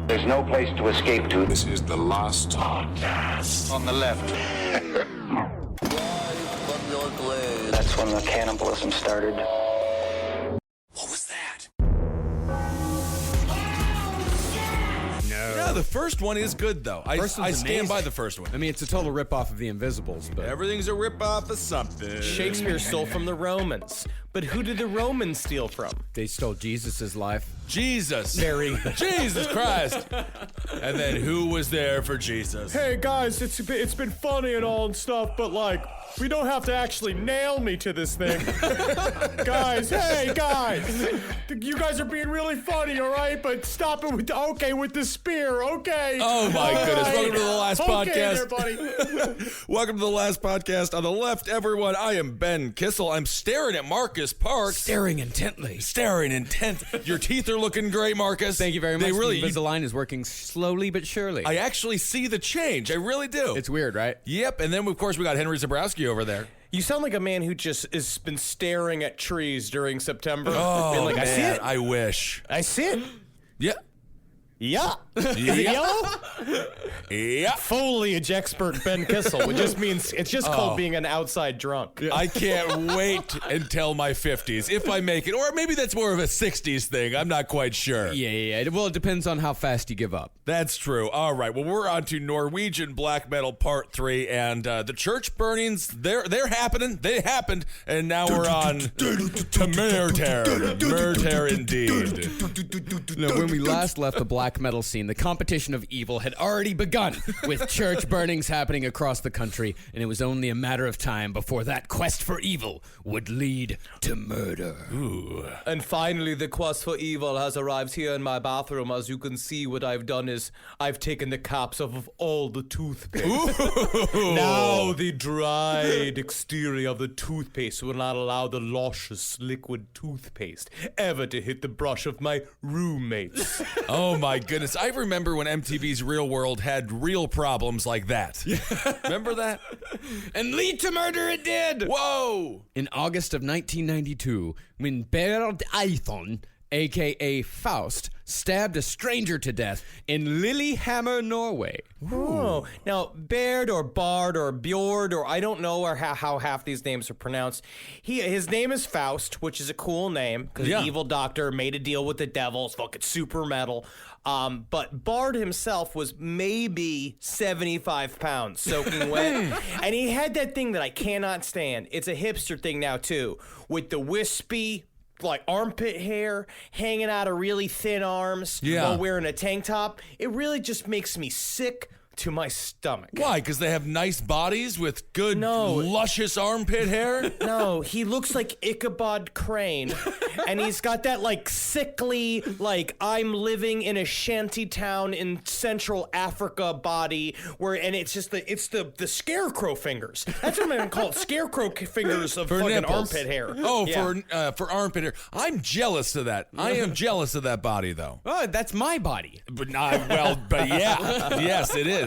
There's no place to escape to. This is the last Podcast. On the left. That's when the cannibalism started. What was that? Yeah, the first one is good, though. I stand amazing. by the first one. I mean, it's a total ripoff of The Invisibles, but Everything's a ripoff of something. Shakespeare stole from the Romans. But who did the Romans steal from? they stole Jesus' life. Jesus. Very. Jesus Christ. And then who was there for Jesus? Hey guys, it's been funny and all and stuff, but like, we don't have to actually nail me to this thing. Guys, hey guys, you guys are being really funny, all right? But stop it with the spear, okay? Oh my goodness! Welcome to the last podcast. Okay, there, buddy. Welcome to the last podcast. On the left, everyone, I am Ben Kissel. I'm staring at Marcus Parks. Staring intently. Staring intent. Your teeth are looking great, Marcus. Thank you very much. They really. The Invisalign is working slowly but surely. I actually see the change. I really do. It's weird, right? Yep. And then of course we got Henry Zabrowski over there. You sound like a man who just has been staring at trees during September. Oh Been like, man, I see it. I wish. I see it. Yeah. Yeah. Is it yellow? Yeah. Foliage expert Ben Kissel, which just means it's just called being an outside drunk. I can't wait until my 50s, if I make it. Or maybe that's more of a 60s thing. I'm not quite sure. Yeah. Well, it depends on how fast you give up. That's true. All right. Well, we're on to Norwegian black metal part 3, and the church burnings, they're happening. They happened, and now we're on to Murder indeed. Now, when we last left the black metal scene, the competition of evil had already begun, with church burnings happening across the country, and it was only a matter of time before that quest for evil would lead to murder. Ooh. And finally, the quest for evil has arrived here in my bathroom. As you can see, what I've done is I've taken the caps off of all the toothpaste. Now the dried exterior of the toothpaste will not allow the luscious liquid toothpaste ever to hit the brush of my roommates. Oh my goodness. I remember when MTV's Real World had real problems like that. Remember that? And lead to murder it did! Whoa! In August of 1992, when Baird Eithon, a.k.a. Faust, stabbed a stranger to death in Lillehammer, Norway. Oh, now Baird or Bard or Bjord or I don't know how half these names are pronounced. His name is Faust, which is a cool name because the evil doctor made a deal with the devil. It's fucking super metal. But Bard himself was maybe 75 pounds soaking wet. And he had that thing that I cannot stand. It's a hipster thing now too, with the wispy like armpit hair hanging out of really thin arms while wearing a tank top. It really just makes me sick to my stomach. Why? Because they have nice bodies with good, luscious armpit hair? No, he looks like Ichabod Crane, and he's got that like sickly, like I'm living in a shanty town in Central Africa body, and it's just the scarecrow fingers. That's what I'm gonna call it, scarecrow fingers of fucking nipples. armpit hair. Oh, yeah. for armpit hair. I'm jealous of that. I am jealous of that body, though. Oh, that's my body. But yeah, yes, it is.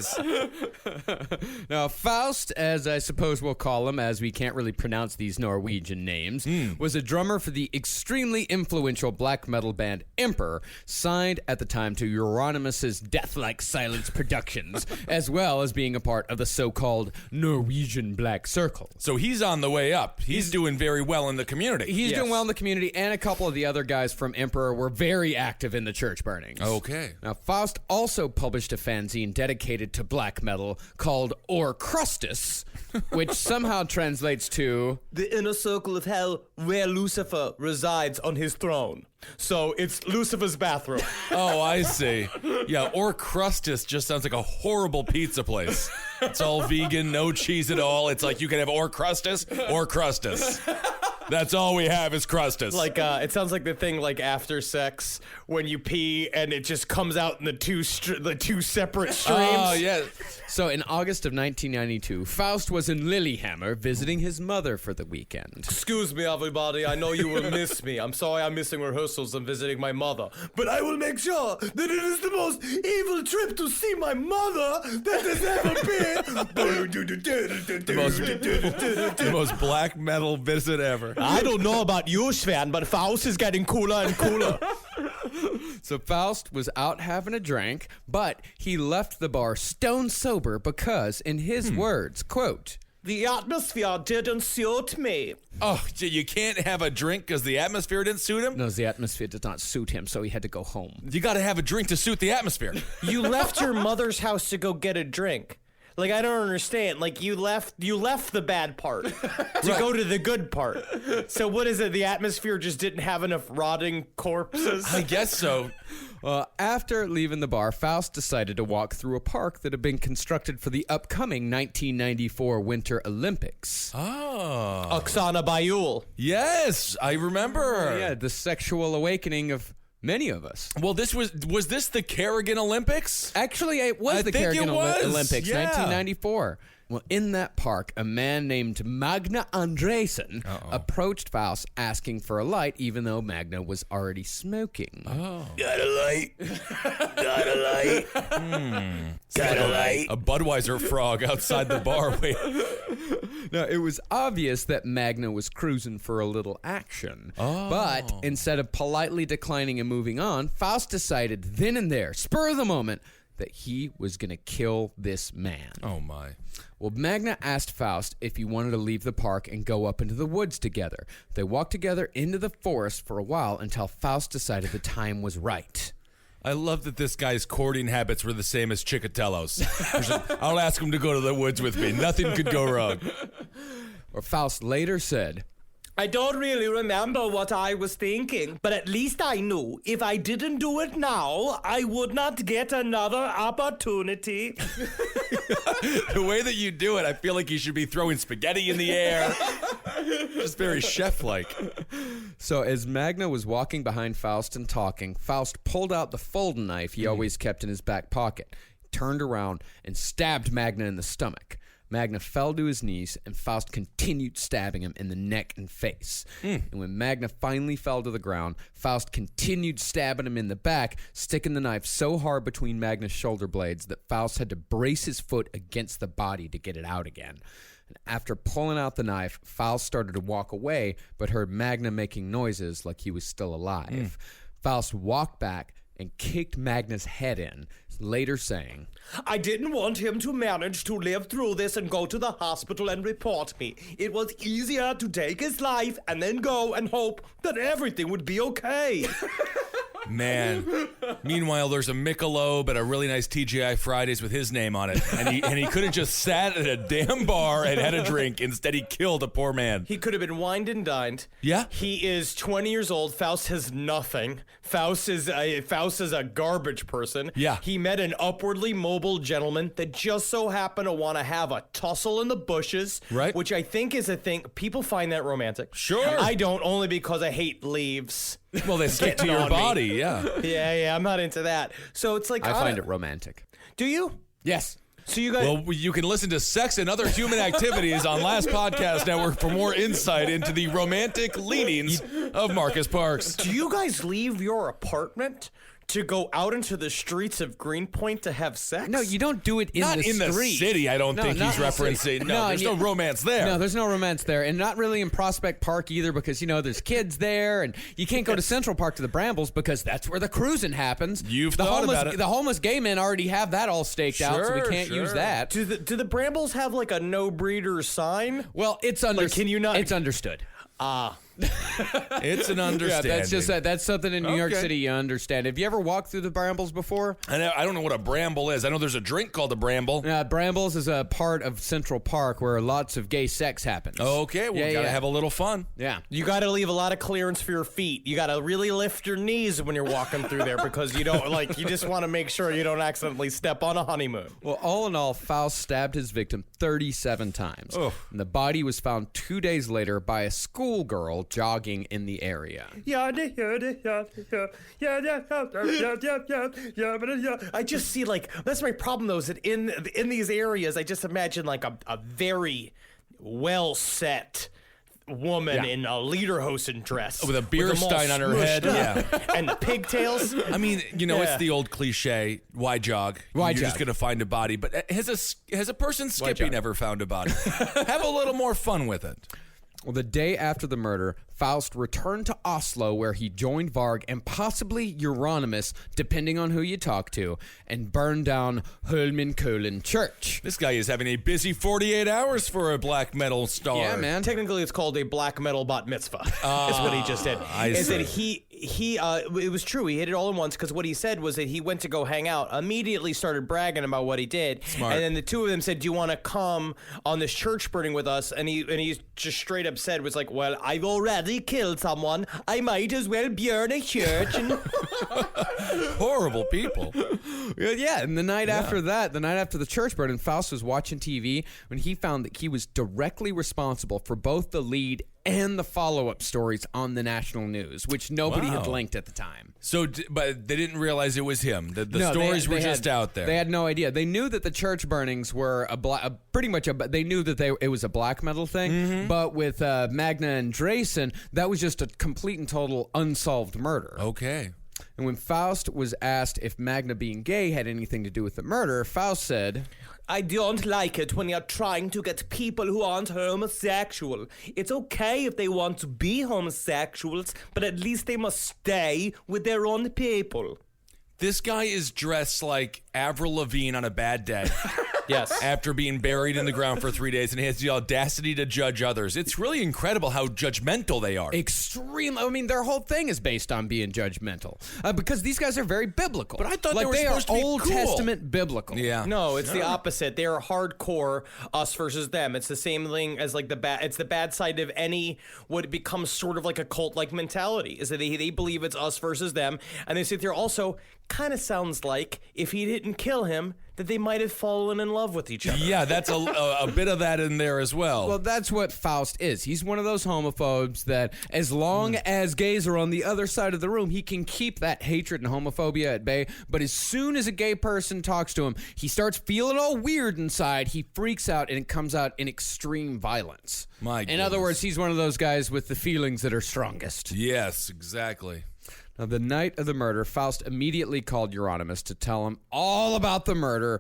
Now, Faust, as I suppose we'll call him, as we can't really pronounce these Norwegian names, was a drummer for the extremely influential black metal band Emperor, signed at the time to Euronymous' Deathlike Silence Productions, as well as being a part of the so-called Norwegian Black Circle. So he's on the way up. He's doing very well in the community. He's doing well in the community, and a couple of the other guys from Emperor were very active in the church burnings. Okay. Now, Faust also published a fanzine dedicated to black metal called Orcrustus, which somehow translates to The inner circle of hell where Lucifer resides on his throne. So it's Lucifer's bathroom. Oh, I see. Yeah, Orcrustus just sounds like a horrible pizza place. It's all vegan, no cheese at all. It's like you can have Orcrustus or Crustus. That's all we have is Crustus. Like, it sounds like the thing like after sex when you pee and it just comes out in the two separate streams. Oh, yeah. So in August of 1992, Faust was in Lillehammer visiting his mother for the weekend. Excuse me, everybody. I know you will miss me. I'm sorry I'm missing rehearsals and visiting my mother. But I will make sure that it is the most evil trip to see my mother that has ever been. The most black metal visit ever. I don't know about you, Sven, but Faust is getting cooler and cooler. So Faust was out having a drink, but he left the bar stone sober because, in his words, quote, "The atmosphere didn't suit me." Oh, so you can't have a drink because the atmosphere didn't suit him? no, the atmosphere did not suit him, so he had to go home. You got to have a drink to suit the atmosphere. You left your mother's house to go get a drink. Like, I don't understand. Like, you left the bad part to go to the good part. So what is it? The atmosphere just didn't have enough rotting corpses? I guess so. After leaving the bar, Faust decided to walk through a park that had been constructed for the upcoming 1994 Winter Olympics. Oh. Oksana Bayul. Yes, I remember. Yeah, the sexual awakening of many of us. Well, was this the Kerrigan Olympics? Actually, it was I the think it Kerrigan was, Olympics, yeah. 1994. Well, in that park, a man named Magna Andresen approached Faust asking for a light, even though Magna was already smoking. Oh. Got a light? Got a light? Got a light? A Budweiser frog outside the bar. Wait. Now, it was obvious that Magna was cruising for a little action. But instead of politely declining and moving on, Faust decided then and there, spur of the moment, that he was going to kill this man. Oh, my. Well, Magna asked Faust if he wanted to leave the park and go up into the woods together. They walked together into the forest for a while until Faust decided the time was right. I love that this guy's courting habits were the same as Chikatello's. I'll ask him to go to the woods with me. Nothing could go wrong. Or Faust later said, I don't really remember what I was thinking, but at least I knew if I didn't do it now, I would not get another opportunity. The way that you do it, I feel like you should be throwing spaghetti in the air. Just very chef-like. So as Magna was walking behind Faust and talking, Faust pulled out the folding knife he always kept in his back pocket, turned around, and stabbed Magna in the stomach. Magna fell to his knees, and Faust continued stabbing him in the neck and face. And when Magna finally fell to the ground, Faust continued stabbing him in the back, sticking the knife so hard between Magna's shoulder blades that Faust had to brace his foot against the body to get it out again. And after pulling out the knife, Faust started to walk away, but heard Magna making noises like he was still alive. Faust walked back and kicked Magna's head in, later saying, I didn't want him to manage to live through this and go to the hospital and report me. It was easier to take his life and then go and hope that everything would be okay. Man. Meanwhile, there's a Michelob at a really nice TGI Fridays with his name on it. And he could have just sat at a damn bar and had a drink. Instead, he killed a poor man. He could have been wined and dined. Yeah? He is 20 years old. Faust has nothing. Faust is a garbage person. Yeah. He met an upwardly mobile gentleman that just so happened to want to have a tussle in the bushes. Right. Which I think is a thing. People find that romantic. Sure. I don't, only because I hate leaves. Well, they stick to your on me. body, yeah. Yeah, I'm not into that. So it's like I find it romantic. Do you? Yes. So you guys. Well, you can listen to Sex and Other Human Activities on Last Podcast Network for more insight into the romantic leanings of Marcus Parks. Do you guys leave your apartment to go out into the streets of Greenpoint to have sex? No, you don't do it in Not the in the street. city, I don't No, think not he's in the city. referencing. No, there's no romance there. No, there's no romance there. And not really in Prospect Park either because, there's kids there. And you can't go to Central Park to the Brambles because that's where the cruising happens. You've the thought homeless, about it. The homeless gay men already have that all staked out, so we Sure, can't use sure. that. Do the Brambles have like a no breeder sign? Well, it's understood. can you not- It's understood. It's an Yeah, understanding. that's just that's something in New York Okay. City you understand. Have you ever walked through the Brambles before? And I don't know what a bramble is. I know there's a drink called a bramble. Brambles is a part of Central Park where lots of gay sex happens. Okay, well, gotta have a little fun. Yeah. You got to leave a lot of clearance for your feet. You got to really lift your knees when you're walking through there because you don't you just want to make sure you don't accidentally step on a honeymoon. Well, all in all, Faust stabbed his victim 37 times. Oh. And the body was found 2 days later by a schoolgirl jogging in the area. I just see that's my problem though, is that in these areas I just imagine like a very well set woman in a lederhosen dress With a beer them all stein on her smushed head, up. yeah. And the pigtails. I mean, Yeah. it's the old cliche, why jog? Why You're just jog? going to find a body. But has a person skipping jog? ever found a body? Have a little more fun with it. Well, the day after the murder, Faust returned to Oslo, where he joined Varg and possibly Euronymous, depending on who you talk to, and burned down Holmenkollen Church. This guy is having a busy 48 hours for a black metal star. Yeah, man. Technically, it's called a black metal bat mitzvah. Is what he just did. Is that he it was true. He hit it all at once because what he said was that he went to go hang out, immediately started bragging about what he did, Smart. and then the two of them said, "Do you want to come on this church burning with us?" And he just straight up said, was like, "Well, I've already killed someone. I might as well burn a church." And Horrible people. Yeah, and the night after that, the night after the church burning, Faust was watching TV when he found that he was directly responsible for both the lead and the follow-up stories on the national news, which nobody had Wow. linked at the time. So, but they didn't realize it was him. The No, stories were they just had- out there. They had no idea. They knew that the church burnings were they knew that it was a black metal thing, Mm-hmm. but with Magna and Drayson, that was just a complete and total unsolved murder. Okay. And when Faust was asked if Magna being gay had anything to do with the murder, Faust said, I don't like it when you're trying to get people who aren't homosexual. It's okay if they want to be homosexuals, but at least they must stay with their own people. This guy is dressed like Avril Lavigne on a bad day. Yes. After being buried in the ground for 3 days, and he has the audacity to judge others. It's really incredible how judgmental they are. extreme. I mean, their whole thing is based on being judgmental because these guys are very biblical. But I thought like they were they supposed to are be Old cool. Testament biblical. Yeah. No, it's the opposite. They are hardcore us versus them. It's the same thing as like it's the bad side of any what becomes sort of like a cult-like mentality. Is that they believe it's us versus them, and they sit there also kind of sounds like if he didn't kill him, that they might have fallen in love with each other. Yeah, that's a bit of that in there as well. Well, that's what Faust is. He's one of those homophobes that as long as gays are on the other side of the room, he can keep that hatred and homophobia at bay. But as soon as a gay person talks to him, he starts feeling all weird inside. He freaks out and it comes out in extreme violence. My In other goodness. words, he's one of those guys with the feelings that are strongest. Yes, exactly. Now, the night of the murder, Faust immediately called Euronymous to tell him all about the murder.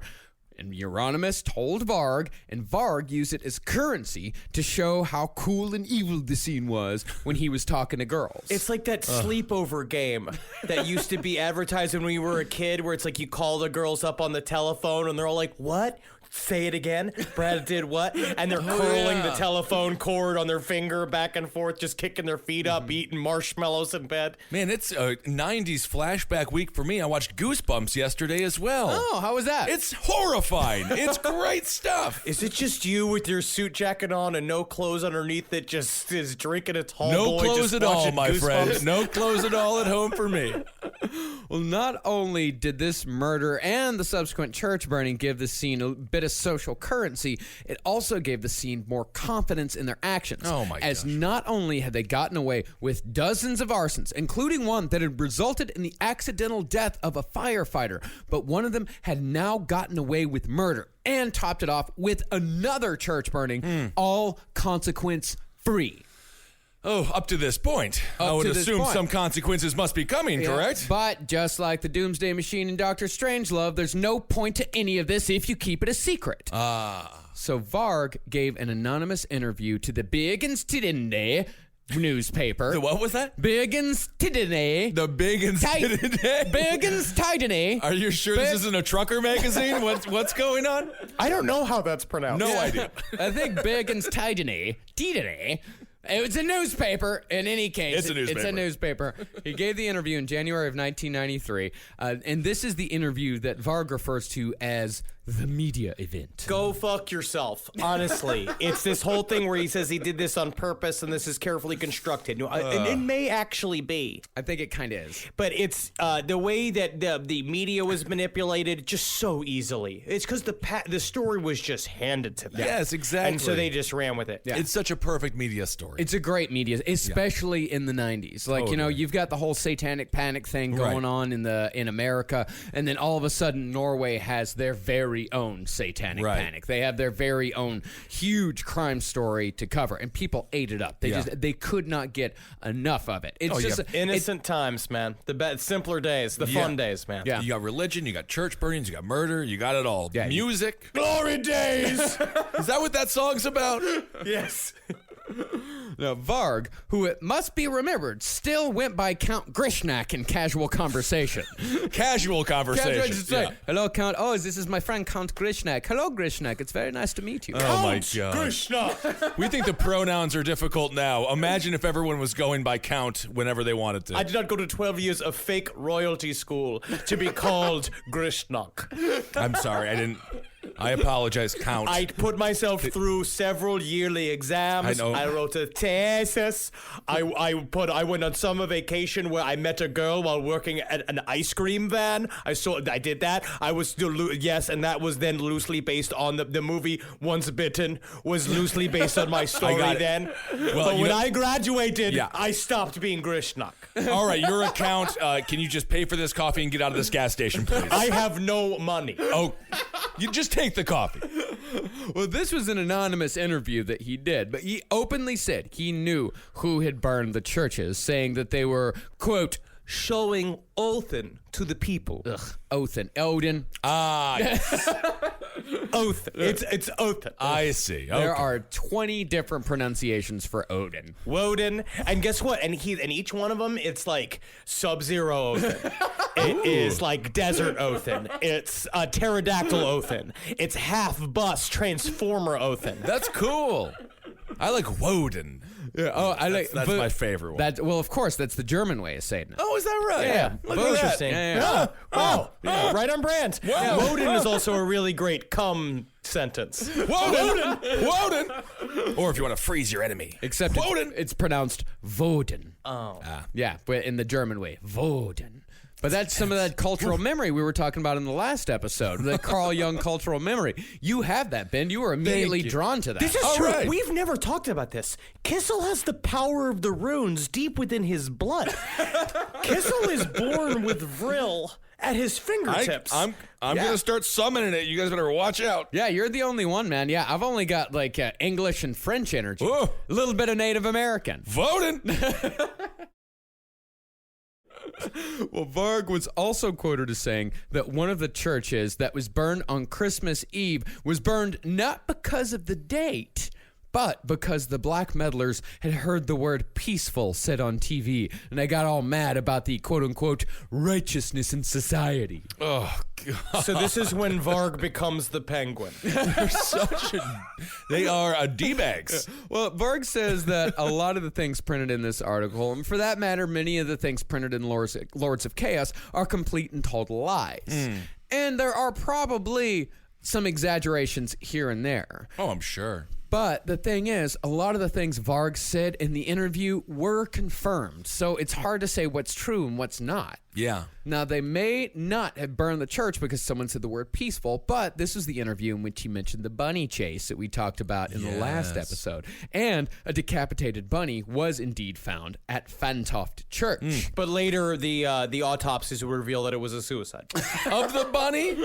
And Euronymous told Varg, and Varg used it as currency to show how cool and evil the scene was when he was talking to girls. It's like that sleepover game that used to be advertised when we were a kid, where it's like you call the girls up on the telephone and they're all like, "What? Say it again." Brad did what? And they're curling the telephone cord on their finger back and forth, just kicking their feet up, eating marshmallows in bed. Man, it's a 90s flashback week for me. I watched Goosebumps yesterday as well. Oh, how was that? It's horrifying. It's great stuff. Is it just you with your suit jacket on and no clothes underneath that just is drinking a tall No boy? clothes just at all, watching my Goosebumps? friend. No clothes at all at home for me. Well, not only did this murder and the subsequent church burning give the scene a bit of social currency, it also gave the scene more confidence in their actions. Oh, my As gosh. not only had they gotten away with dozens of arsons, including one that had resulted in the accidental death of a firefighter, but one of them had now gotten away with murder and topped it off with another church burning, all consequence free. Oh, up to this point. I would to this assume point. some consequences must be coming, correct? But just like the Doomsday Machine and Doctor Strangelove, there's no point to any of this if you keep it a secret. So Varg gave an anonymous interview to the Biggins Tidende newspaper. The what was that? Biggins Tidende. The big and Biggins Tidende. Are you sure this isn't a trucker magazine? What's going on? I don't know how that's pronounced. No idea. I think Biggins Tidende. It's a newspaper. In any case, It's a newspaper. It's a newspaper. He gave the interview in January of 1993, and this is the interview that Varg refers to as the media event. Go fuck yourself. Honestly, it's this whole thing where he says he did this on purpose and this is carefully constructed. No, and it may actually be, I think it kind of is. but it's the way that the media was manipulated just so easily. It's because the story was just handed to them. Yes, exactly. And so they just ran with it. It's such a perfect media story. It's a great media, especially in the 90s. Like, you know, Totally. you've got the whole satanic panic thing going Right. on in America, and then all of a sudden Norway has their very own satanic Right. panic. They have their very own huge crime story to cover, and people ate it up. They could not get enough of it. It's Oh, just yeah. Innocent times, man. The simpler days, the fun days, man. Yeah. You got religion, you got church burnings, you got murder, you got it all. Yeah, Music. Glory days. Is that what that song's about? Yes. Now, Varg, who it must be remembered, still went by Count Grishnak in casual conversation. Casual conversation. Just say, hello, Count. Oh, this is my friend Count Grishnak. Hello, Grishnak. It's very nice to meet you. Oh, my God. Krishna. We think the pronouns are difficult now. Imagine if everyone was going by Count whenever they wanted to. I did not go to 12 years of fake royalty school to be called Grishnak. I'm sorry, I apologize, Count. I put myself through several yearly exams. I know. I wrote a thesis. I went on summer vacation where I met a girl while working at an ice cream van. I did that. I was still and that was then loosely based on the movie Once Bitten was loosely based on my story then. Well, but when I graduated, I stopped being Grishnak. All right, you're a Count. Can you just pay for this coffee and get out of this gas station, please? I have no money. Oh, you just take the coffee. Well, this was an anonymous interview that he did, but he openly said he knew who had burned the churches, saying that they were, quote, showing Othin to the people. Othin. Odin. Yes. Othin. It's Othin. I see. Okay. There are 20 different pronunciations for Odin. Woden. And guess what? And each one of them, it's like Sub-Zero Othin. It is like Desert Othin. It's Pterodactyl Othin. It's half-bus Transformer Othin. That's cool. I like Woden. Yeah, That's my favorite one. Well, of course, that's the German way of saying it. Oh, is that right? Yeah. Look at that. Interesting. Yeah. Wow. Right on brand. Wow. Woden is also a really great cum sentence. Woden. Woden. Or if you want to freeze your enemy. Except it's pronounced Woden. Oh. Yeah, but in the German way, Woden. But that's some of that cultural memory we were talking about in the last episode, the Carl Jung cultural memory. You have that, Ben. You were immediately drawn to that. This is All true. right. We've never talked about this. Kissel has the power of the runes deep within his blood. Kissel is born with Vril at his fingertips. I'm gonna start summoning it. You guys better watch out. Yeah, you're the only one, man. Yeah, I've only got like English and French energy. Whoa. A little bit of Native American. Woden. Well, Varg was also quoted as saying that one of the churches that was burned on Christmas Eve was burned not because of the date, but because the black metalers had heard the word peaceful said on TV, and they got all mad about the quote-unquote righteousness in society. Oh, God. So this is when Varg becomes the penguin. They are D-bags. Well, Varg says that a lot of the things printed in this article, and for that matter, many of the things printed in Lords of Chaos, are complete and total lies. And there are probably some exaggerations here and there. Oh, I'm sure. But the thing is, a lot of the things Varg said in the interview were confirmed, so it's hard to say what's true and what's not. Yeah. Now, they may not have burned the church because someone said the word peaceful, but this was the interview in which he mentioned the bunny chase that we talked about in the last episode. And a decapitated bunny was indeed found at Fantoft Church. But later, the autopsies will reveal that it was a suicide. Of the bunny?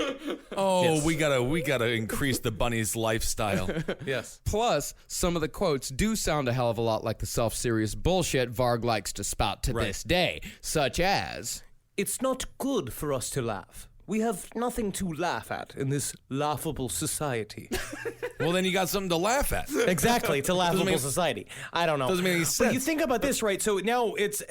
Oh, Yes. we gotta increase the bunny's lifestyle. Yes. Plus, some of the quotes do sound a hell of a lot like the self-serious bullshit Varg likes to spout to this day, such as... It's not good for us to laugh. We have nothing to laugh at in this laughable society. Well, then you got something to laugh at. Exactly, it's a laughable make- society. I don't know. Doesn't make any But sense. you think about this, right? So now it's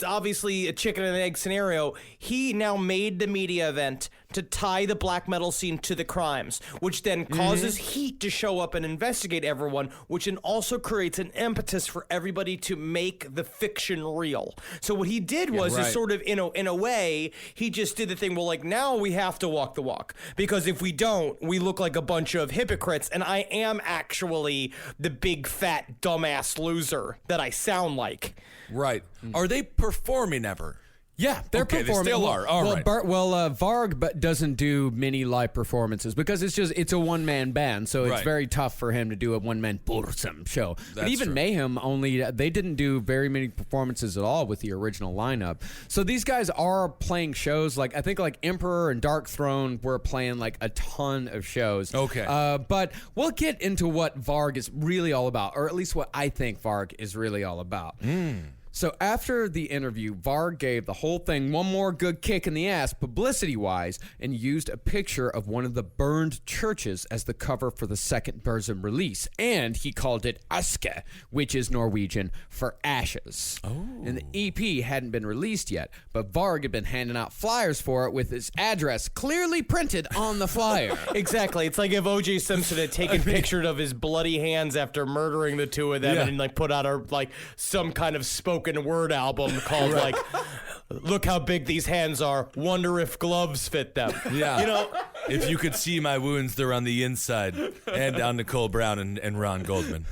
obviously a chicken and egg scenario. He now made the media event to tie the black metal scene to the crimes, which then causes heat to show up and investigate everyone, which then also creates an impetus for everybody to make the fiction real. So what he did was is sort of, in a way, he just did the thing, well, like, now we have to walk the walk. Because if we don't, we look like a bunch of hypocrites, and I am actually the big, fat, dumbass loser that I sound like. Right. Are they performing ever? Yeah, they're Okay, they performing. still are. All right. Varg doesn't do many live performances because it's a one-man band, so it's Right. very tough for him to do a one-man Bursum show. But That's even true. Mayhem they didn't do very many performances at all with the original lineup. So these guys are playing shows. Like I think like Emperor and Dark Throne were playing like a ton of shows. Okay. But we'll get into what Varg is really all about, or at least what I think Varg is really all about. So after the interview, Varg gave the whole thing one more good kick in the ass, publicity-wise, and used a picture of one of the burned churches as the cover for the second Burzum release. And he called it Aske, which is Norwegian for ashes. Oh. And the EP hadn't been released yet, but Varg had been handing out flyers for it with his address clearly printed on the flyer. Exactly. It's like if O.J. Simpson had taken pictures of his bloody hands after murdering the two of them and like put out some kind of spoken word album called like, "Look how big these hands are. Wonder if gloves fit them." Yeah. You know, if you could see my wounds, they're on the inside, and on Nicole Brown and Ron Goldman.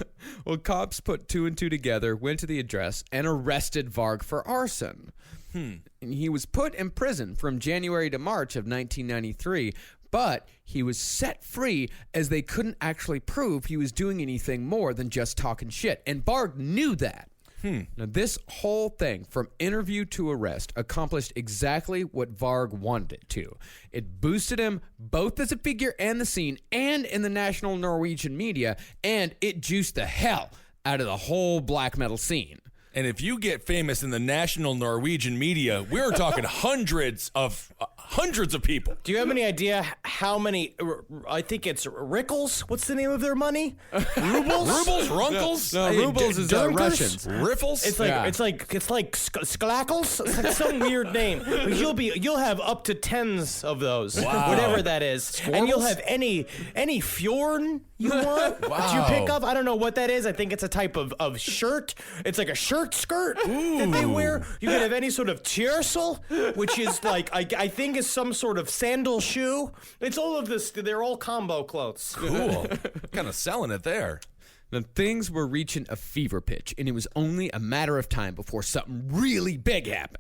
Well, cops put two and two together, went to the address, and arrested Varg for arson. And he was put in prison from January to March of 1993, but he was set free as they couldn't actually prove he was doing anything more than just talking shit. And Varg knew that. Now, this whole thing, from interview to arrest, accomplished exactly what Varg wanted it to. It boosted him both as a figure and the scene and in the national Norwegian media, and it juiced the hell out of the whole black metal scene. And if you get famous in the national Norwegian media, we're talking hundreds of people. do you have any idea how many? I think it's Rickles. What's the name of their money? Rubles. Rubles, runkles, No, rubles is Dunkers? Russians. riffles. It's like Yeah. it's like Sklackles. It's like some weird name. But you'll have up to tens of those, whatever that is, and you'll have any fjorn you want. That you pick up. I don't know what that is. I think it's a type of shirt. It's like a shirt skirt that they wear. You can have any sort of tiersel, which is like I think is some sort of sandal shoe. It's all of this. They're all combo clothes. Cool. Kind of selling it there. Now, things were reaching a fever pitch, and it was only a matter of time before something really big happened.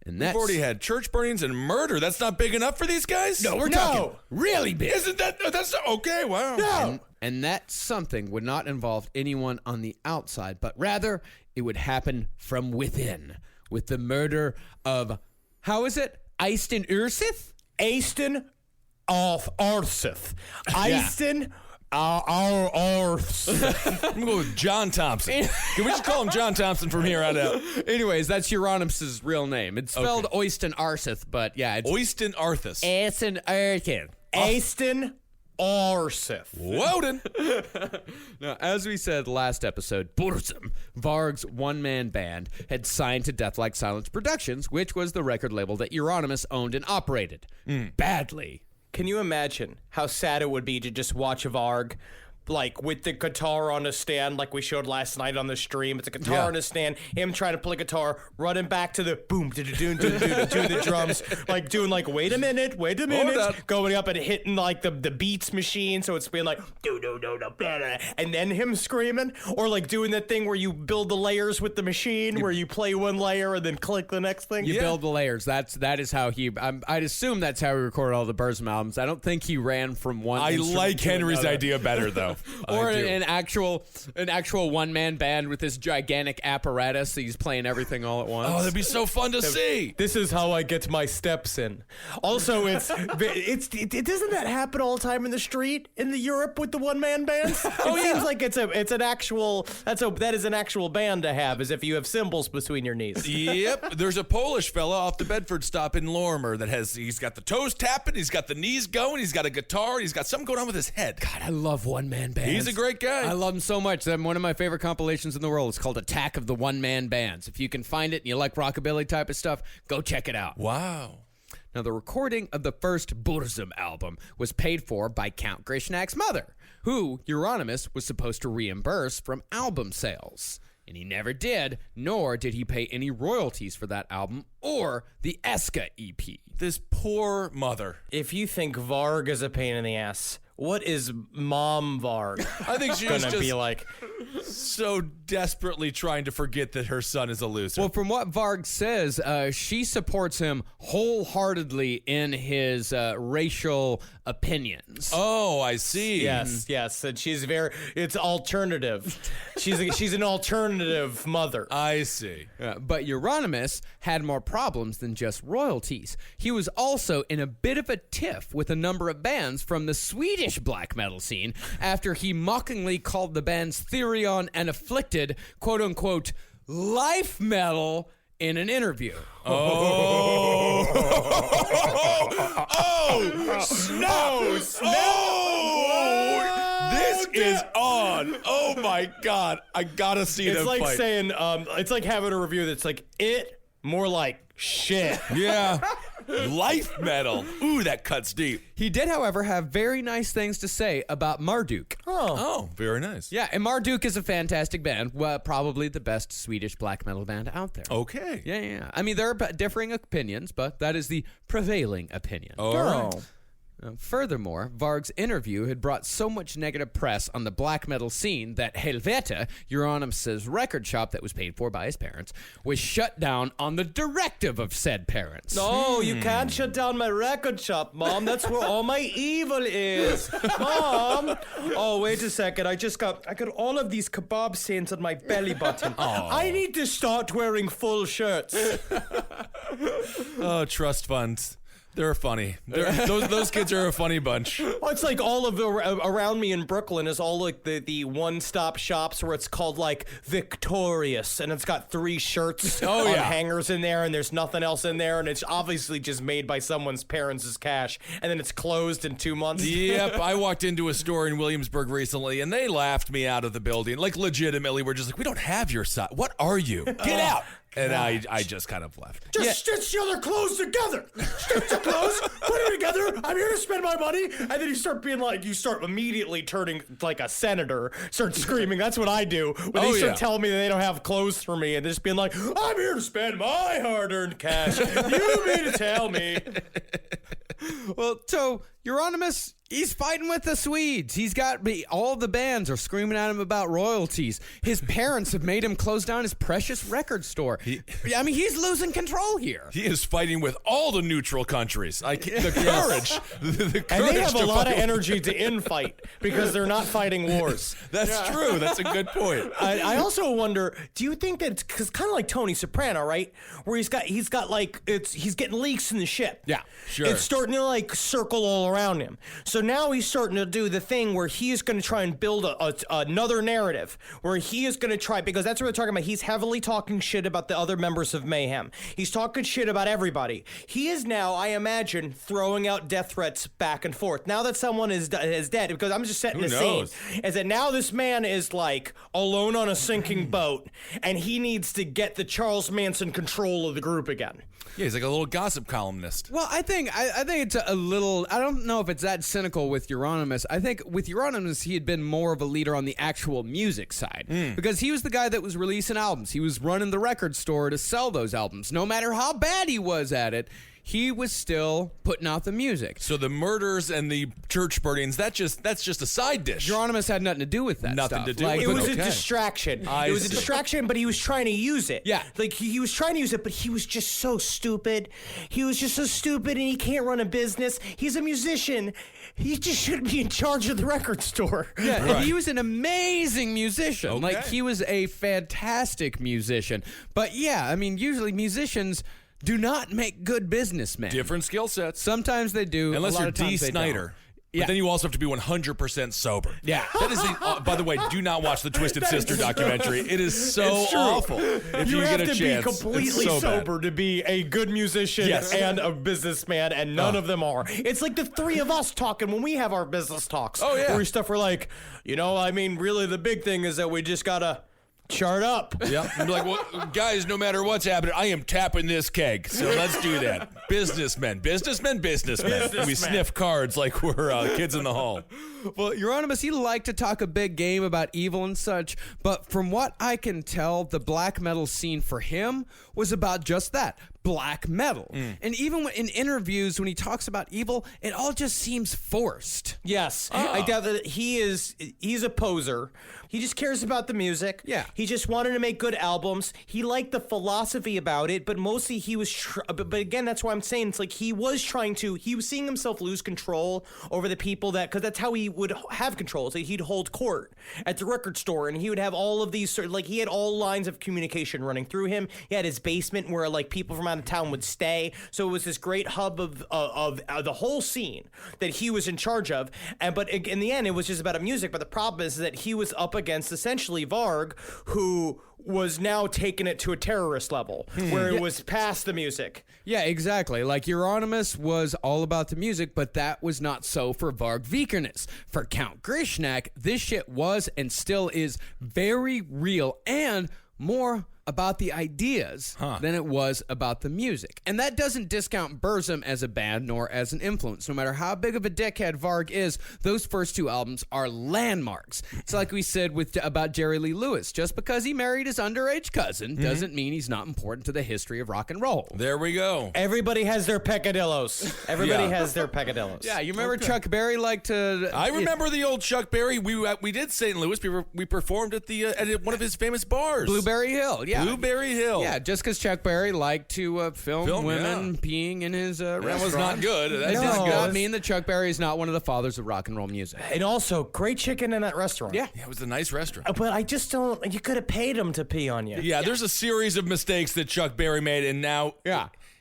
And that's We've already had church burnings and murder. That's not big enough for these guys? No, we're talking really big. Isn't that? That's not, okay. Wow. No. And that something would not involve anyone on the outside, but rather it would happen from within, with the murder of, how is it, Eystein Ursith? Aston of Arseth. Aston Arseth. I'm gonna go with John Thompson. Can we just call him John Thompson from here on out? Anyways, that's Euronymous' real name. It's spelled Oystein Arseth, but yeah, it's Oystein Arthas. Eystein Ursith. Aston Arseth. Woden. Now, as we said last episode, Burzum, Varg's one-man band, had signed to Death Like Silence Productions, which was the record label that Euronymous owned and operated. Badly. Can you imagine how sad it would be to just watch Varg, like with the guitar on a stand, like we showed last night on the stream? It's a guitar on a stand, him trying to play guitar, running back to the boom, to the drums, like doing like, wait a minute, going up and hitting like the beats machine, so it's being like, and then him screaming, or like doing that thing where you build the layers with the machine, where you play one layer and then click the next thing. You build the layers. That is how he. I'd assume that's how he recorded all the Burzum albums. I don't think he ran from one. I instrument like to Henry's another. idea better, though. Or I do. an actual one-man band with this gigantic apparatus. He's playing everything all at once. Oh, that'd be so fun to see. This is how I get my steps in. Also, it doesn't that happen all the time in the street in the Europe with the one man bands? It seems like that is an actual band to have, as if you have cymbals between your knees. Yep, there's a Polish fella off the Bedford stop in Lorimer that he's got the toes tapping, he's got the knees going, he's got a guitar, he's got something going on with his head. God, I love one-man bands. He's a great guy. I love him so much. One of my favorite compilations in the world is called Attack of the One-Man Bands. If you can find it and you like rockabilly type of stuff, go check it out. Wow. Now, the recording of the first Burzum album was paid for by Count Grishnak's mother, who Euronymous was supposed to reimburse from album sales. And he never did, nor did he pay any royalties for that album or the Eska EP. This poor mother. If you think Varg is a pain in the ass, what is Mom Varg I think she's gonna just be like? so desperately trying to forget that her son is a loser. Well, from what Varg says, she supports him wholeheartedly in his racial opinions. Oh, I see. Yes, and it's alternative. She's an alternative mother. I see. But Euronymous had more problems than just royalties. He was also in a bit of a tiff with a number of bands from the Swedish black metal scene after he mockingly called the bands Therion and Afflicted, quote-unquote, life metal in an interview. Oh, snap! This is on. Oh my God. I gotta see It's them like fight. saying, it's like having a review that's like, more like shit. Yeah. Life metal. Ooh, that cuts deep. He did, however, have very nice things to say about Marduk. Oh, very nice. Yeah, and Marduk is a fantastic band. Well, probably the best Swedish black metal band out there. Okay. Yeah. I mean, there are differing opinions, but that is the prevailing opinion. All right. Furthermore, Varg's interview had brought so much negative press on the black metal scene that Helvete, Euronymous' record shop that was paid for by his parents, was shut down on the directive of said parents. No, you can't shut down my record shop, Mom. That's where all my evil is. Mom! Oh, wait a second. I got all of these kebab stains on my belly button. I need to start wearing full shirts. Oh, trust funds. They're funny. Those kids are a funny bunch. Well, it's like all of the around me in Brooklyn is all like the one-stop shops where it's called like Victorious, and it's got 3 shirts on hangers in there, and there's nothing else in there, and it's obviously just made by someone's parents' cash, and then it's closed in 2 months. Yep, I walked into a store in Williamsburg recently, and they laughed me out of the building. Like, legitimately, we're just like, we don't have your size. What are you? Get out. And I just kind of left. Just stitch the other clothes together. Stitch the clothes, put it together. I'm here to spend my money. And then you start immediately turning like a senator, start screaming. That's what I do. When they start telling me that they don't have clothes for me, and they're just being like, I'm here to spend my hard-earned cash. You mean to tell me? Well, so Euronymous, he's fighting with the Swedes. He's got all the bands are screaming at him about royalties. His parents have made him close down his precious record store. He's losing control here. He is fighting with all the neutral countries. The courage. The courage. And they have a lot of fight. energy to infight because they're not fighting wars. That's true. That's a good point. I also wonder, do you think that it's cause kind of like Tony Soprano, right? Where he's got like he's getting leaks in the ship. Yeah, sure. It's starting to like circle all around him. So now he's starting to do the thing where he is going to try and build another narrative where he is going to try, because that's what we're talking about. He's heavily talking shit about the other members of Mayhem. He's talking shit about everybody. He is now, I imagine, throwing out death threats back and forth. Now that someone is dead, because I'm just setting the scene, is that now this man is like alone on a sinking boat, and he needs to get the Charles Manson control of the group again. Yeah, he's like a little gossip columnist. Well, I think it's a little. I don't know if it's that cynical with Euronymous. I think with Euronymous, he had been more of a leader on the actual music side because he was the guy that was releasing albums. He was running the record store to sell those albums. No matter how bad he was at it, he was still putting out the music. So the murders and the church burnings, that's just a side dish. Euronymous had nothing to do with that. Nothing stuff. to do with It was a Okay. distraction. I It was a see. distraction, but he was trying to use it. Yeah. Like, he was trying to use it, but he was just so stupid. He was just so stupid, and he can't run a business. He's a musician. He just shouldn't be in charge of the record store. Yeah, and he was an amazing musician. Okay. Like, he was a fantastic musician. But yeah, I mean, usually musicians do not make good businessmen. Different skill sets. Sometimes they do. Unless a lot you're of times Dee they Snider. don't. But Yeah. then you also have to be 100% sober. Yeah. That is the. By the way, do not watch the Twisted Sister documentary. It is so It's true. awful. If you, have get a to chance, be completely it's so bad. sober to be a good musician Yes. and a businessman, and none of them are. It's like the 3 of us talking when we have our business talks. Oh, yeah. Where we're like, I mean, really the big thing is that we just gotta chart up. Yeah. I'm like, well, guys, no matter what's happening, I am tapping this keg. So let's do that. Businessmen. We sniff cards like we're kids in the hall. Well, Euronymous, he liked to talk a big game about evil and such, but from what I can tell, the black metal scene for him was about just that, black metal. And even in interviews, when he talks about evil, it all just seems forced. Yes, I doubt that he's a poser. He just cares about the music. Yeah. He just wanted to make good albums. He liked the philosophy about it, but mostly he was, but again, that's why I'm saying it's like he was seeing himself lose control over the people because that's how he would have control. So he'd hold court at the record store, and he would have all of these, he had all lines of communication running through him. He had his basement where like people from out of town would stay. So it was this great hub of the whole scene that he was in charge of. But in the end, it was just about music. But the problem is that he was up against essentially Varg, who was now taking it to a terrorist level where it was past the music. Yeah, exactly. Like Euronymous was all about the music, but that was not so for Varg Vikernes. For Count Grishnak, this shit was and still is very real and more about the ideas than it was about the music. And that doesn't discount Burzum as a band nor as an influence. No matter how big of a dickhead Varg is, those first two albums are landmarks. It's like we said about Jerry Lee Lewis. Just because he married his underage cousin doesn't mean he's not important to the history of rock and roll. There we go. Everybody has their peccadillos. Everybody has their peccadillos. Yeah, you remember Chuck Berry liked to... I remember the old Chuck Berry. We did St. Louis. We performed at one of his famous bars. Blueberry Hill, yeah. Blueberry Hill. Yeah, just because Chuck Berry liked to film women peeing in his restaurant. That was not good. That does not mean that Chuck Berry is not one of the fathers of rock and roll music. And also, great chicken in that restaurant. Yeah. It was a nice restaurant. But I just don't... You could have paid him to pee on you. Yeah, there's a series of mistakes that Chuck Berry made, and now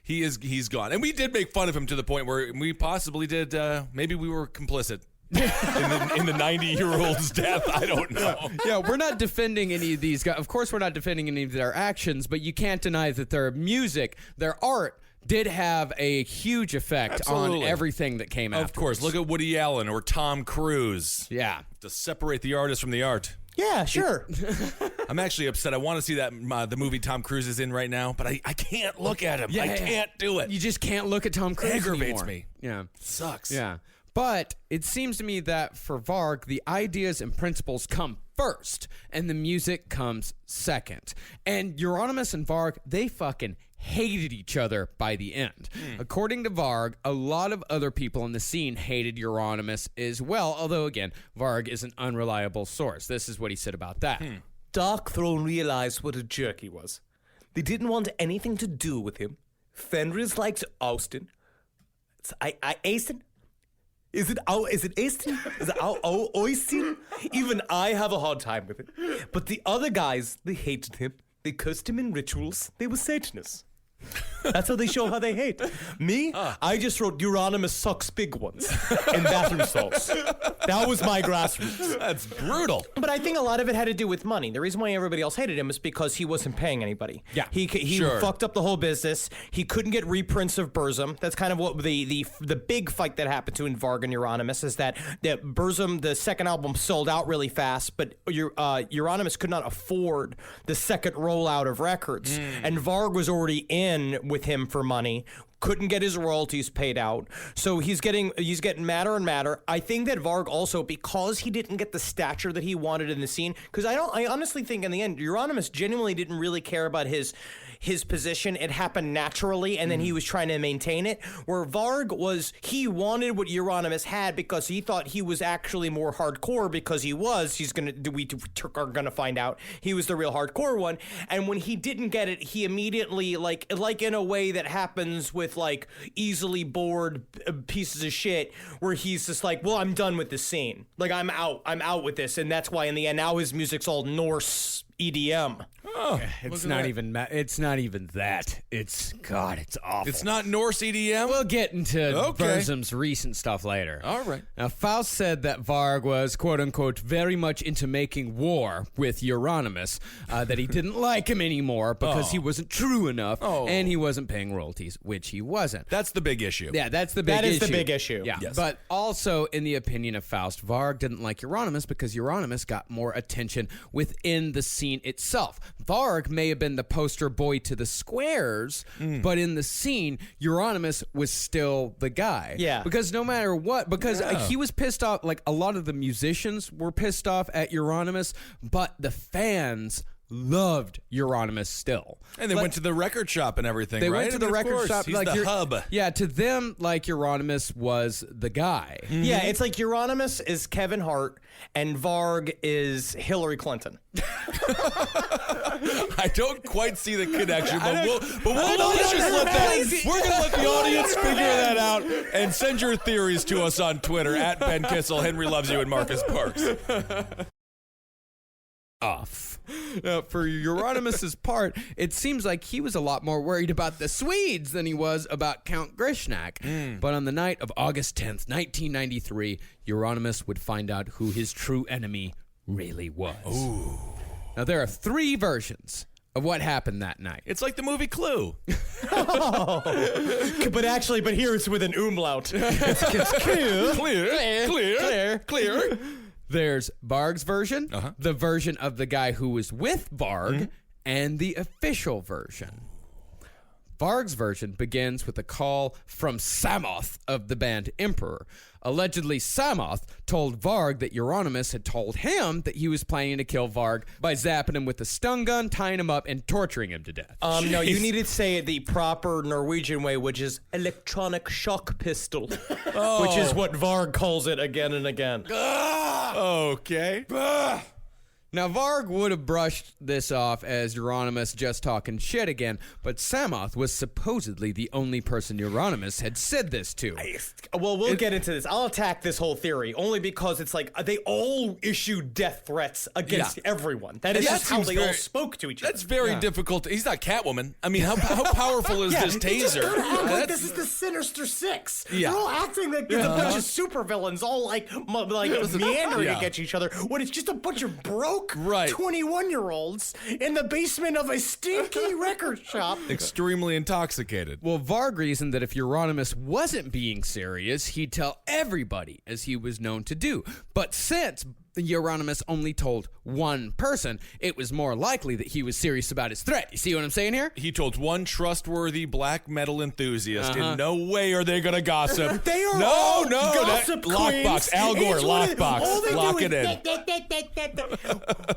he's gone. And we did make fun of him to the point where we possibly did, maybe we were complicit. in the 90-year-old's death. I don't know. Yeah, we're not defending any of these guys. Of course, we're not defending any of their actions, but you can't deny that their music, their art, did have a huge effect on everything that came after. Of course. Look at Woody Allen or Tom Cruise. Yeah. To separate the artist from the art. Yeah, sure. I'm actually upset. I want to see that the movie Tom Cruise is in right now, but I can't look at him. I can't do it. You just can't look at Tom Cruise Aggravates anymore. me. Yeah. Sucks. Yeah. But it seems to me that for Varg, the ideas and principles come first, and the music comes second. And Euronymous and Varg, they fucking hated each other by the end. According to Varg, a lot of other people in the scene hated Euronymous as well, although, again, Varg is an unreliable source. This is what he said about that. Dark Throne realized what a jerk he was. They didn't want anything to do with him. Fenris likes Austin. Austin? Is it Austin? Is it Austin? Even I have a hard time with it. But the other guys, they hated him. They cursed him in rituals. They were Satanists. That's how they show how they hate. Me, I just wrote Euronymous sucks big ones in bathroom stalls. That was my grassroots. That's brutal. But I think a lot of it had to do with money. The reason why everybody else hated him is because he wasn't paying anybody. Yeah, he fucked up the whole business. He couldn't get reprints of Burzum. That's kind of what the big fight that happened to in Varg and Euronymous is that Burzum, the second album, sold out really fast, but Euronymous could not afford the second rollout of records, and Varg was already in with him for money, couldn't get his royalties paid out, so he's getting madder and madder. I think that Varg also, because he didn't get the stature that he wanted in the scene, because I honestly think in the end Euronymous genuinely didn't really care about his position. It happened naturally, and then he was trying to maintain it. Where Varg he wanted what Euronymous had because he thought he was actually more hardcore because we are gonna find out he was the real hardcore one. And when he didn't get it, he immediately like in a way that happens with like easily bored pieces of shit, where he's just like, well, I'm done with this scene. Like I'm out with this, and that's why in the end now his music's all Norse EDM. Oh, it's not even that. It's awful. It's not Norse EDM? We'll get into Burzum's recent stuff later. All right. Now, Faust said that Varg was, quote unquote, very much into making war with Euronymous, that he didn't like him anymore because he wasn't true enough and he wasn't paying royalties, which he wasn't. That's the big issue. Yeah, that's the big issue. That is the big issue. Yeah. Yes. But also, in the opinion of Faust, Varg didn't like Euronymous because Euronymous got more attention within the scene itself. Varg may have been the poster boy to the squares, but in the scene, Euronymous was still the guy. Yeah. Because no matter what, he was pissed off, like a lot of the musicians were pissed off at Euronymous, but the fans loved Euronymous still. And they went to the record shop and everything, They right? went to the Of record course, shop. He's like the hub. Yeah, to them, like Euronymous was the guy. Yeah, it's like Euronymous is Kevin Hart and Varg is Hillary Clinton. I don't quite see the connection, let's just let that. We're gonna let the audience figure that out and send your theories to us on Twitter at Ben Kissel, Henry Loves You, and Marcus Parks. off. Now, for Euronymous' part, it seems like he was a lot more worried about the Swedes than he was about Count Grishnak. But on the night of August 10th, 1993, Euronymous would find out who his true enemy really was. Ooh. Now, there are 3 versions of what happened that night. It's like the movie Clue. But here it's with an umlaut. It's Clear. There's Varg's version, the version of the guy who was with Varg, and the official version. Varg's version begins with a call from Samoth of the band Emperor. Allegedly, Samoth told Varg that Euronymous had told him that he was planning to kill Varg by zapping him with a stun gun, tying him up, and torturing him to death. No, you need to say it the proper Norwegian way, which is electronic shock pistol, which is what Varg calls it again and again. Okay. Now, Varg would have brushed this off as Euronymous just talking shit again, but Samoth was supposedly the only person Euronymous had said this to. Well, we'll get into this. I'll attack this whole theory only because it's like they all issued death threats against everyone. That is just how they all spoke to each other. That's very difficult. He's not Catwoman. I mean, how powerful is this taser? Like this is the Sinister Six. Yeah. They're all acting like there's a bunch of supervillains all like meandering against each other when it's just a bunch of broke 21-year-olds in the basement of a stinky record shop. Extremely intoxicated. Well, Varg reasoned that if Euronymous wasn't being serious, he'd tell everybody, as he was known to do. But since Euronymous only told one person, it was more likely that he was serious about his threat. You see what I'm saying here? He told one trustworthy black metal enthusiast. In no way are they going to gossip. They are no, gossip queens. Lockbox. Al Gore, lockbox. Lock it in.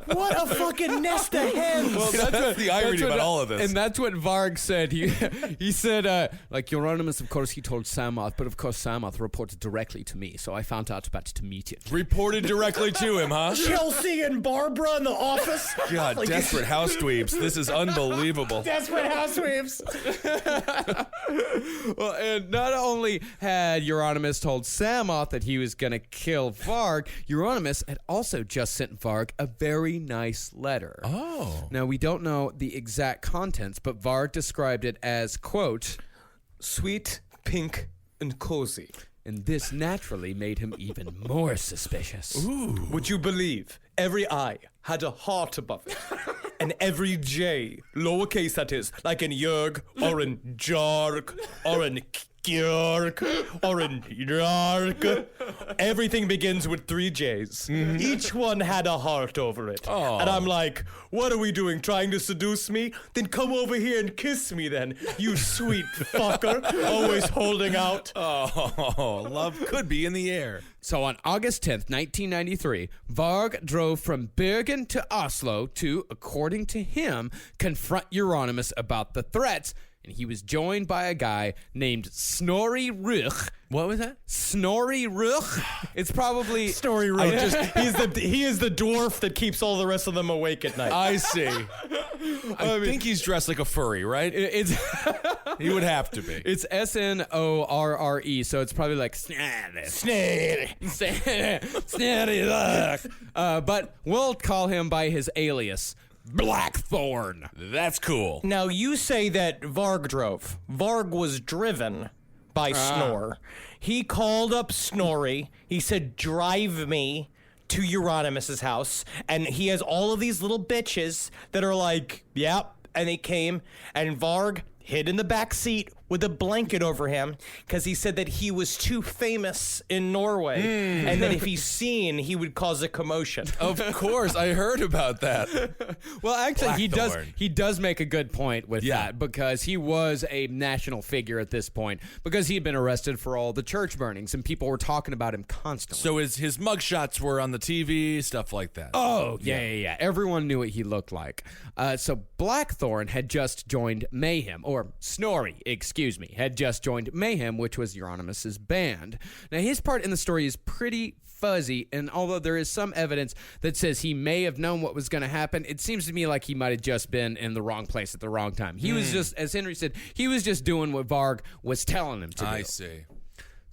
What a fucking nest of hens. Well, that's the irony about all of this. And that's what Varg said. He said, like, Euronymous, of course, he told Samoth, but of course Samoth reported directly to me, so I found out about it immediately. Reported directly to him, huh? Chelsea and Barbara in the office. God, like, desperate house dweebs. This is unbelievable. Desperate house dweebs. Well, and not only had Euronymous told Samoth that he was going to kill Varg, Euronymous had also just sent Varg a very nice letter. Oh. Now, we don't know the exact contents, but Varg described it as, quote, sweet, pink, and cozy. And this naturally made him even more suspicious. Ooh. Would you believe every I had a heart above it? And every J, lowercase that is, like in Jörg, or in Jark, or in Gjörg, or in Jark. Everything begins with 3 J's. Each one had a heart over it. Oh. And I'm like, what are we doing, trying to seduce me? Then come over here and kiss me then, you sweet fucker, always holding out. Oh, love could be in the air. So on August 10th, 1993, Varg drove from Bergen to Oslo to, according to him, confront Euronymous about the threats, and he was joined by a guy named Snorri Ruch. What was that? Snorri Ruch? It's probably... Snorri Ruch. He is the dwarf that keeps all the rest of them awake at night. I see. I think he's dressed like a furry, right? He would have to be. It's Snorre, so it's probably like Snorri Ruch. But we'll call him by his alias, Blackthorn. That's cool. Now, you say that Varg drove. Varg was driven by Snor. He called up Snorri. He said, drive me to Euronymous' house. And he has all of these little bitches that are like, yep. And they came, and Varg hid in the back seat with a blanket over him because he said that he was too famous in Norway and that if he's seen, he would cause a commotion. Of course, I heard about that. Well, actually, Blackthorn. he does make a good point with that because he was a national figure at this point because he had been arrested for all the church burnings and people were talking about him constantly. So his mugshots were on the TV, stuff like that. Oh, yeah. Everyone knew what he looked like. So Blackthorn had just joined Mayhem, or Snorri, excuse me, had just joined Mayhem, which was Euronymous' band. Now, his part in the story is pretty fuzzy, and although there is some evidence that says he may have known what was going to happen, it seems to me like he might have just been in the wrong place at the wrong time. He was just, as Henry said, he was just doing what Varg was telling him to do. I see.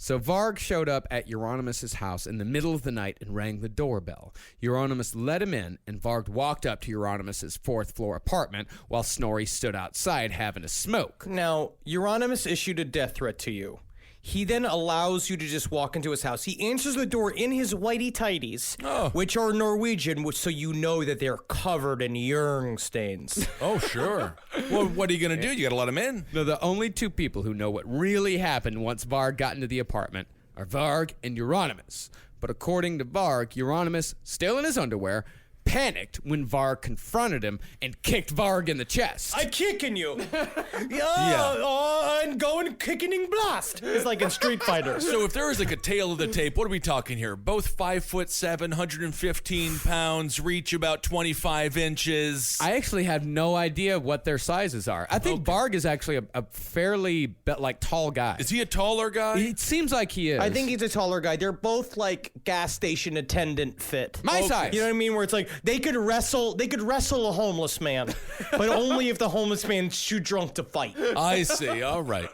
So Varg showed up at Euronymous' house in the middle of the night and rang the doorbell. Euronymous let him in, and Varg walked up to Euronymous' fourth-floor apartment while Snorri stood outside having a smoke. Now, Euronymous issued a death threat to you. He then allows you to just walk into his house. He answers the door in his whitey tighties, which are Norwegian, so you know that they're covered in urine stains. Oh, sure. Well, what are you going to do? You got to let him in. Now, the only two people who know what really happened once Varg got into the apartment are Varg and Euronymous. But according to Varg, Euronymous, still in his underwear, panicked when Varg confronted him and kicked Varg in the chest. I kicking you. Yeah. And going kicking and blast. It's like in Street Fighter. So if there is like a tail of the tape, what are we talking here? Both 5'7", 115 pounds, reach about 25 inches. I actually have no idea what their sizes are. I think Varg is actually a fairly tall guy. Is he a taller guy? It seems like he is. I think he's a taller guy. They're both like gas station attendant fit. My size. You know what I mean? Where it's like they could wrestle a homeless man, but only if the homeless man's too drunk to fight. I see. All right.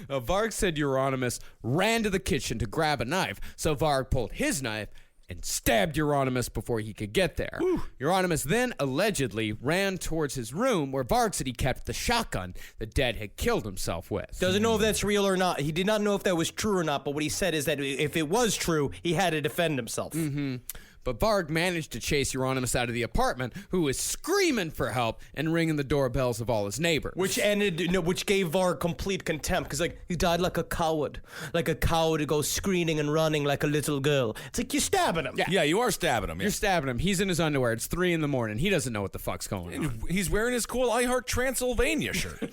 Varg said Euronymous ran to the kitchen to grab a knife, so Varg pulled his knife and stabbed Euronymous before he could get there. Euronymous then allegedly ran towards his room where Varg said he kept the shotgun the dead had killed himself with. Doesn't know if that's real or not. He did not know if that was true or not, but what he said is that if it was true, he had to defend himself. Mm-hmm. But Varg managed to chase Euronymous out of the apartment, who was screaming for help and ringing the doorbells of all his neighbors. Which gave Varg complete contempt, because he died like a coward who goes screaming and running like a little girl. It's like you're stabbing him. Yeah, you are stabbing him. You're stabbing him. He's in his underwear. It's 3 a.m. He doesn't know what the fuck's going on. He's wearing his cool I Heart Transylvania shirt.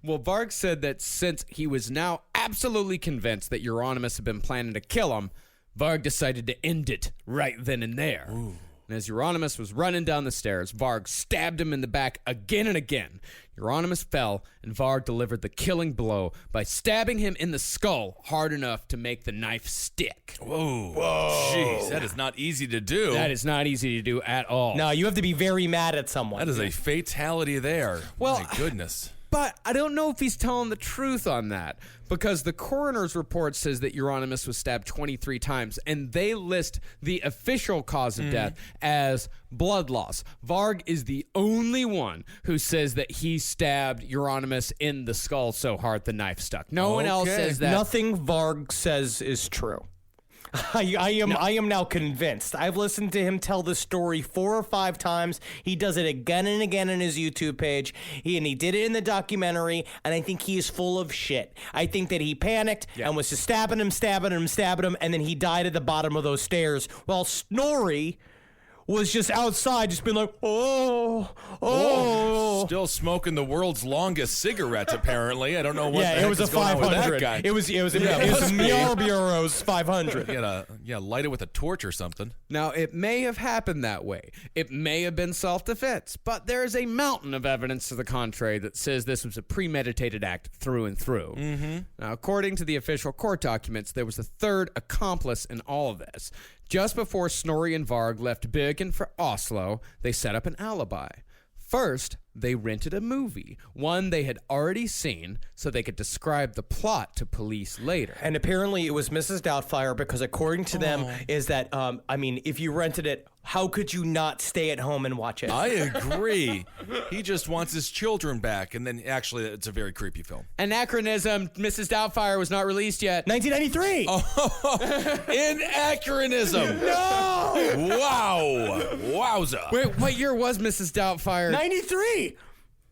Well, Varg said that since he was now absolutely convinced that Euronymous had been planning to kill him, Varg decided to end it right then and there. Ooh. And as Euronymous was running down the stairs, Varg stabbed him in the back again and again. Euronymous fell, and Varg delivered the killing blow by stabbing him in the skull hard enough to make the knife stick. Whoa. Jeez, that is not easy to do. That is not easy to do at all. No, you have to be very mad at someone. That is a fatality there. Well, my goodness. But I don't know if he's telling the truth on that, because the coroner's report says that Euronymous was stabbed 23 times, and they list the official cause of death as blood loss. Varg is the only one who says that he stabbed Euronymous in the skull so hard the knife stuck. No one else says that. Nothing Varg says is true. I am now convinced. I've listened to him tell this story 4 or 5 times. He does it again and again on his YouTube page. He did it in the documentary, and I think he is full of shit. I think that he panicked and was just stabbing him, and then he died at the bottom of those stairs while Snorri was just outside, just being like, oh. Still smoking the world's longest cigarettes, apparently. I don't know what the it heck was is a going on with that 500. guy. It was Marlboro's 500. Light it with a torch or something. Now, it may have happened that way. It may have been self-defense, but there is a mountain of evidence to the contrary that says this was a premeditated act through and through. Mm-hmm. Now, according to the official court documents, there was a third accomplice in all of this. Just before Snorri and Varg left Bergen for Oslo, they set up an alibi. First, they rented a movie, one they had already seen, so they could describe the plot to police later. And apparently it was Mrs. Doubtfire, because according to them is that, if you rented it, how could you not stay at home and watch it? I agree. He just wants his children back, and then actually it's a very creepy film. Anachronism, Mrs. Doubtfire was not released yet. 1993! Anachronism! No! Wow. Wowza. Wait, what year was Mrs. Doubtfire? 93!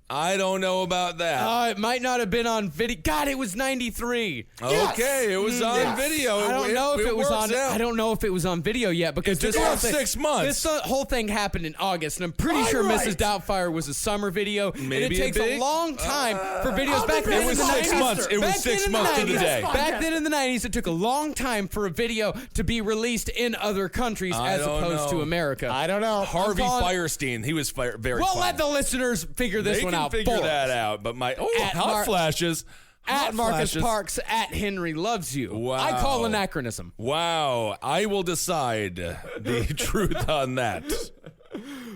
I don't know about that. It might not have been on video. God, it was 93. Okay, it was on video. I don't know if it was on. I don't know if it was on video yet, because It took about 6 months. This whole thing happened in August, and I'm pretty sure Mrs. Doubtfire was a summer video. Maybe and it takes a long time for videos back then. It was in the 6 90s. months. It was Back 6 then in the months to the 90s. day. Back then in the 90s, it took a long time for a video to be released in other countries I as don't opposed know. to America. I don't know. Harvey Firestein, he was very We'll funny. let the listeners figure this They one can out figure for that us. out, but At hot flashes. At Hot Marcus flashes. Parks, at Henry Loves You. Wow. I call anachronism. Wow, I will decide the truth on that.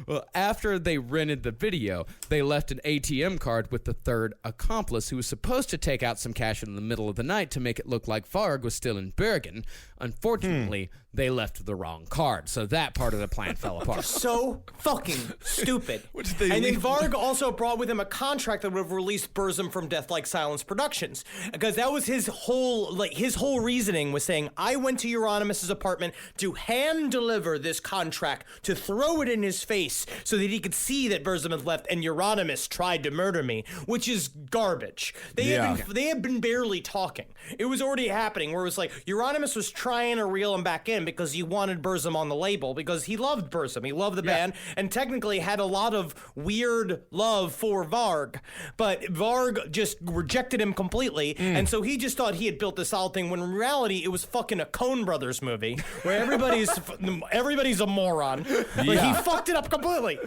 Well, after they rented the video, they left an ATM card with the third accomplice who was supposed to take out some cash in the middle of the night to make it look like Varg was still in Bergen. Unfortunately, they left the wrong card, so that part of the plan fell apart. So fucking stupid. What did they And then leave? Varg also brought with him a contract that would have released Burzum from Death Like Silence Productions, because that was his whole reasoning was saying, I went to Euronymous' apartment to hand deliver this contract, to throw it in his face so that he could see that Burzum had left, and Euronymous tried to murder me, which is garbage. They had been barely talking. It was already happening where it was like Euronymous was trying to reel him back in because he wanted Burzum on the label, because he loved Burzum, he loved the band, and technically had a lot of weird love for Varg, but Varg just rejected him completely, and so he just thought he had built this solid thing, when in reality it was fucking a Coen Brothers movie where everybody's a moron. Like, he fucked it up completely.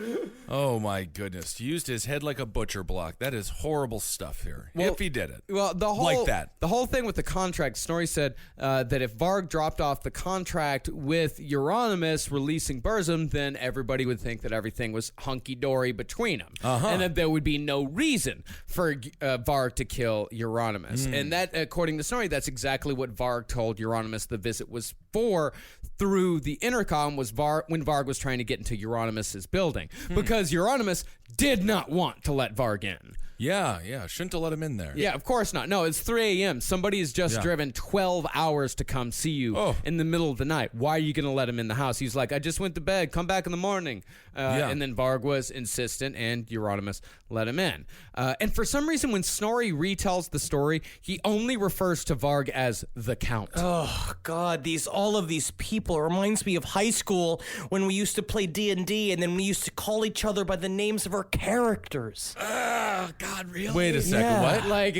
Oh my goodness! Used his head like a butcher block. That is horrible stuff here. If he did it, Well, the whole thing with the contract, Snorri said that if Varg dropped off the contract with Euronymous releasing Burzum, then everybody would think that everything was hunky-dory between them. And that there would be no reason for Varg to kill Euronymous. And that, according to Snorri, that's exactly what Varg told Euronymous the visit was for through the intercom, was when Varg was trying to get into Euronymous' building. Because Euronymous did not want to let Varg in. yeah, shouldn't have let him in there. Yeah, of course not. No, it's 3 a.m. Somebody has just driven 12 hours to come see you in the middle of the night. Why are you going to let him in the house? He's like, I just went to bed. Come back in the morning. And then Varg was insistent, and Euronymous let him in. And for some reason, when Snorri retells the story, he only refers to Varg as the Count. Oh God, all of these people reminds me of high school when we used to play D&D, and then we used to call each other by the names of our characters. Oh, God, really? Wait a second. Yeah. What? Like,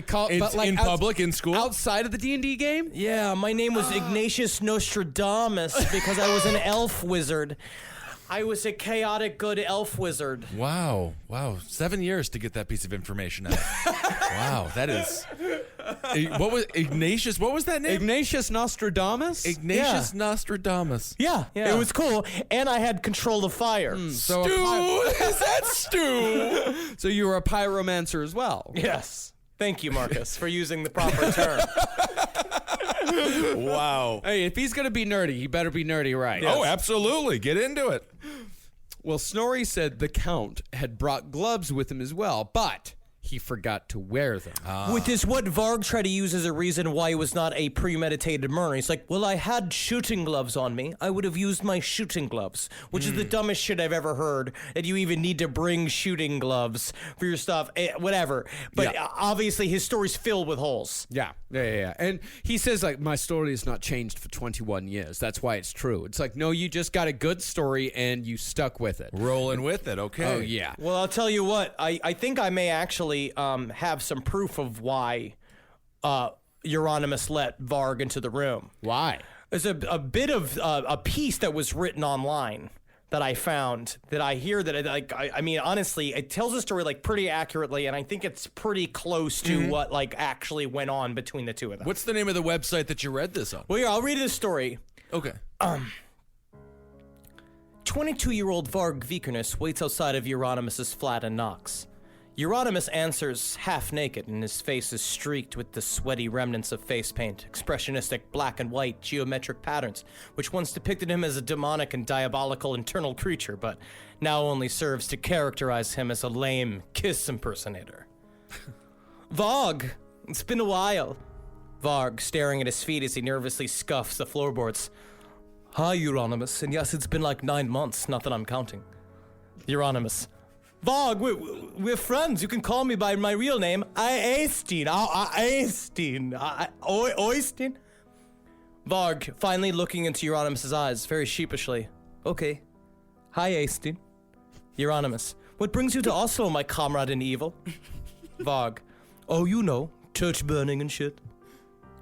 In public, in school? outside of the D&D game? Yeah, my name was Ignatius Nostradamus because I was an elf wizard. I was a chaotic good elf wizard. Wow. 7 years to get that piece of information out. Wow, that is. What was Ignatius? What was that name? Ignatius Nostradamus? Ignatius Nostradamus. Yeah, it was cool, and I had control of fire. So Stu, is that Stu? So you were a pyromancer as well? Yes. Thank you, Marcus, for using the proper term. Wow. Hey, if he's going to be nerdy, he better be nerdy right. Oh, absolutely. Get into it. Well, Snorri said the Count had brought gloves with him as well, but he forgot to wear them. Which is what Varg tried to use as a reason why it was not a premeditated murder. He's like, well, I had shooting gloves on me. I would have used my shooting gloves, which is the dumbest shit I've ever heard, that you even need to bring shooting gloves for your stuff, whatever. But obviously his story's filled with holes. Yeah. And he says, like, my story has not changed for 21 years. That's why it's true. It's like, no, you just got a good story and you stuck with it. Rolling with it, okay. Oh, yeah. Well, I'll tell you what, I think I may actually have some proof of why Euronymous let Varg into the room. Why? There's a bit of a piece that was written online that I found that I hear that I mean, honestly, it tells the story like pretty accurately, and I think it's pretty close to what like actually went on between the two of them. What's the name of the website that you read this on? Well, yeah, I'll read this story. Okay. 22-year-old Varg Vikernes waits outside of Euronymous' flat and knocks. Euronymous answers half naked, and his face is streaked with the sweaty remnants of face paint, expressionistic black and white geometric patterns, which once depicted him as a demonic and diabolical internal creature, but now only serves to characterize him as a lame Kiss impersonator. Varg, it's been a while. Varg, staring at his feet as he nervously scuffs the floorboards. Hi, Euronymous, and yes, it's been like 9 months, not that I'm counting. Euronymous. Varg, we're friends. You can call me by my real name. Oystein. Oystein? Varg, finally looking into Euronymous' eyes, very sheepishly. Okay. Hi, Oystein. Euronymous. What brings you to Oslo, my comrade in evil? Varg. Oh, you know, church burning and shit.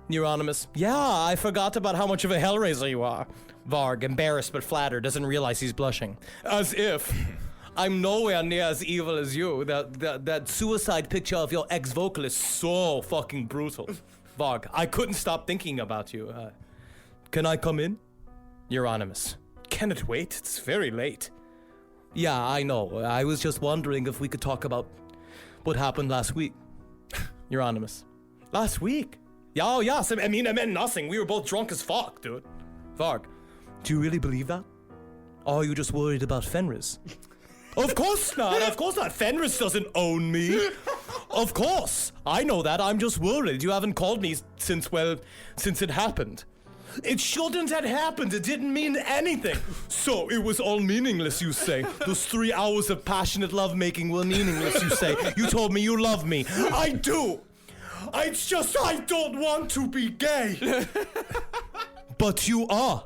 Euronymous. Yeah, I forgot about how much of a hellraiser you are. Varg, embarrassed but flattered, doesn't realize he's blushing. As if... I'm nowhere near as evil as you. That suicide picture of your ex-vocalist is so fucking brutal. Varg, I couldn't stop thinking about you. Can I come in? Euronymous. Can it wait? It's very late. Yeah, I know. I was just wondering if we could talk about what happened last week. Euronymous. Last week? Yeah, oh, yes. I mean, I meant nothing. We were both drunk as fuck, dude. Varg, do you really believe that? Or are you just worried about Fenris? Of course not. Of course not. Fenris doesn't own me. Of course. I know that. I'm just worried. You haven't called me since it happened. It shouldn't have happened. It didn't mean anything. So it was all meaningless, you say. Those 3 hours of passionate lovemaking were meaningless, you say. You told me you love me. I do. It's just I don't want to be gay. But you are.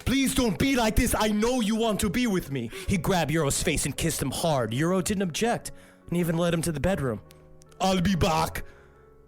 Please don't be like this. I know you want to be with me. He grabbed Euro's face and kissed him hard. Euro didn't object and even led him to the bedroom. I'll be back.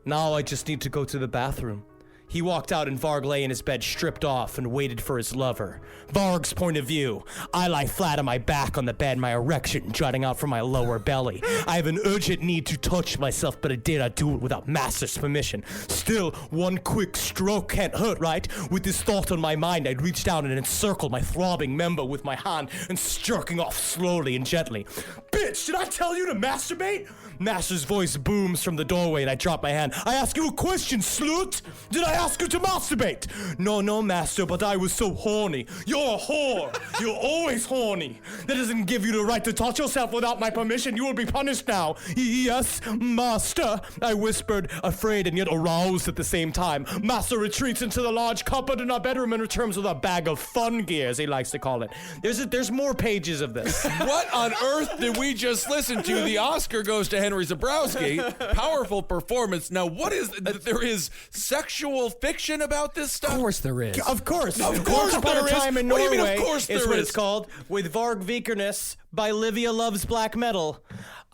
Now I just need to go to the bathroom. He walked out and Varg lay in his bed stripped off and waited for his lover. Varg's point of view. I lie flat on my back on the bed, my erection jutting out from my lower belly. I have an urgent need to touch myself, but I dare not do it without Master's permission. Still, one quick stroke can't hurt, right? With this thought on my mind, I'd reach down and encircle my throbbing member with my hand and jerking off slowly and gently. Bitch, did I tell you to masturbate? Master's voice booms from the doorway and I drop my hand. I ask you a question, slut! Did I ask you to masturbate? No, Master, but I was so horny. You're a whore. You're always horny. That doesn't give you the right to touch yourself without my permission. You will be punished now. Yes, Master, I whispered, afraid and yet aroused at the same time. Master retreats into the large cupboard in our bedroom and returns with a bag of fun gear, as he likes to call it. There's more pages of this. What on earth did we just listen to? The Oscar goes to Henry Zabrowski. Powerful performance. Now, what is... There is sexual fiction about this stuff? Of course there is. Of course. Of course Once Upon a Time in What do you Norway mean, of course is there what is? it's called, with Varg Vikernes by Livia Loves Black Metal.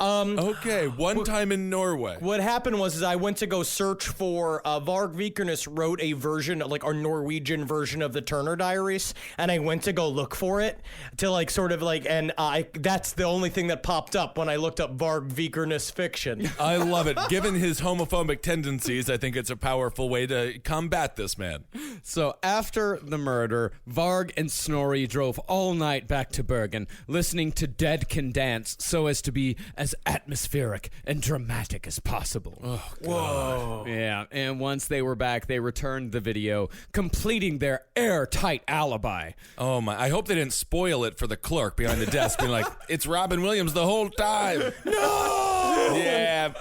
Okay, one time in Norway. What happened was I went to go search for Varg Vikernes wrote a version, like our Norwegian version of the Turner Diaries, and I went to go look for it to and that's the only thing that popped up when I looked up Varg Vikernes fiction. I love it. Given his homophobic tendencies, I think it's a powerful way to combat this man. So after the murder, Varg and Snorri drove all night back to Bergen, listening to Dead Can Dance so as to be as atmospheric and dramatic as possible. Oh, God. Whoa. Yeah, and once they were back, they returned the video, completing their airtight alibi. Oh, my. I hope they didn't spoil it for the clerk behind the desk, being like, it's Robin Williams the whole time. No! Yeah.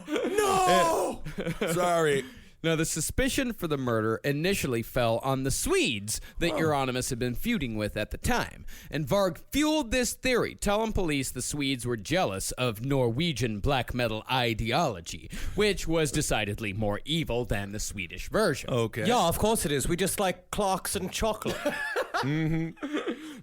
No! Sorry. Now, the suspicion for the murder initially fell on the Swedes that Euronymous had been feuding with at the time. And Varg fueled this theory, telling police the Swedes were jealous of Norwegian black metal ideology, which was decidedly more evil than the Swedish version. Okay. Yeah, of course it is. We just like clocks and chocolate.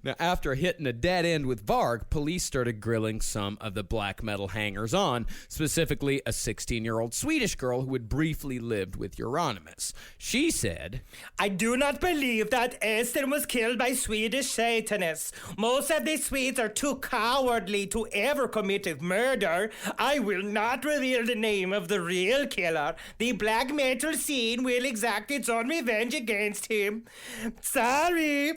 Now, after hitting a dead end with Varg, police started grilling some of the black metal hangers-on, specifically a 16-year-old Swedish girl who had briefly lived with Euronymous. She said, I do not believe that Esther was killed by Swedish Satanists. Most of the Swedes are too cowardly to ever commit a murder. I will not reveal the name of the real killer. The black metal scene will exact its own revenge against him. Sorry.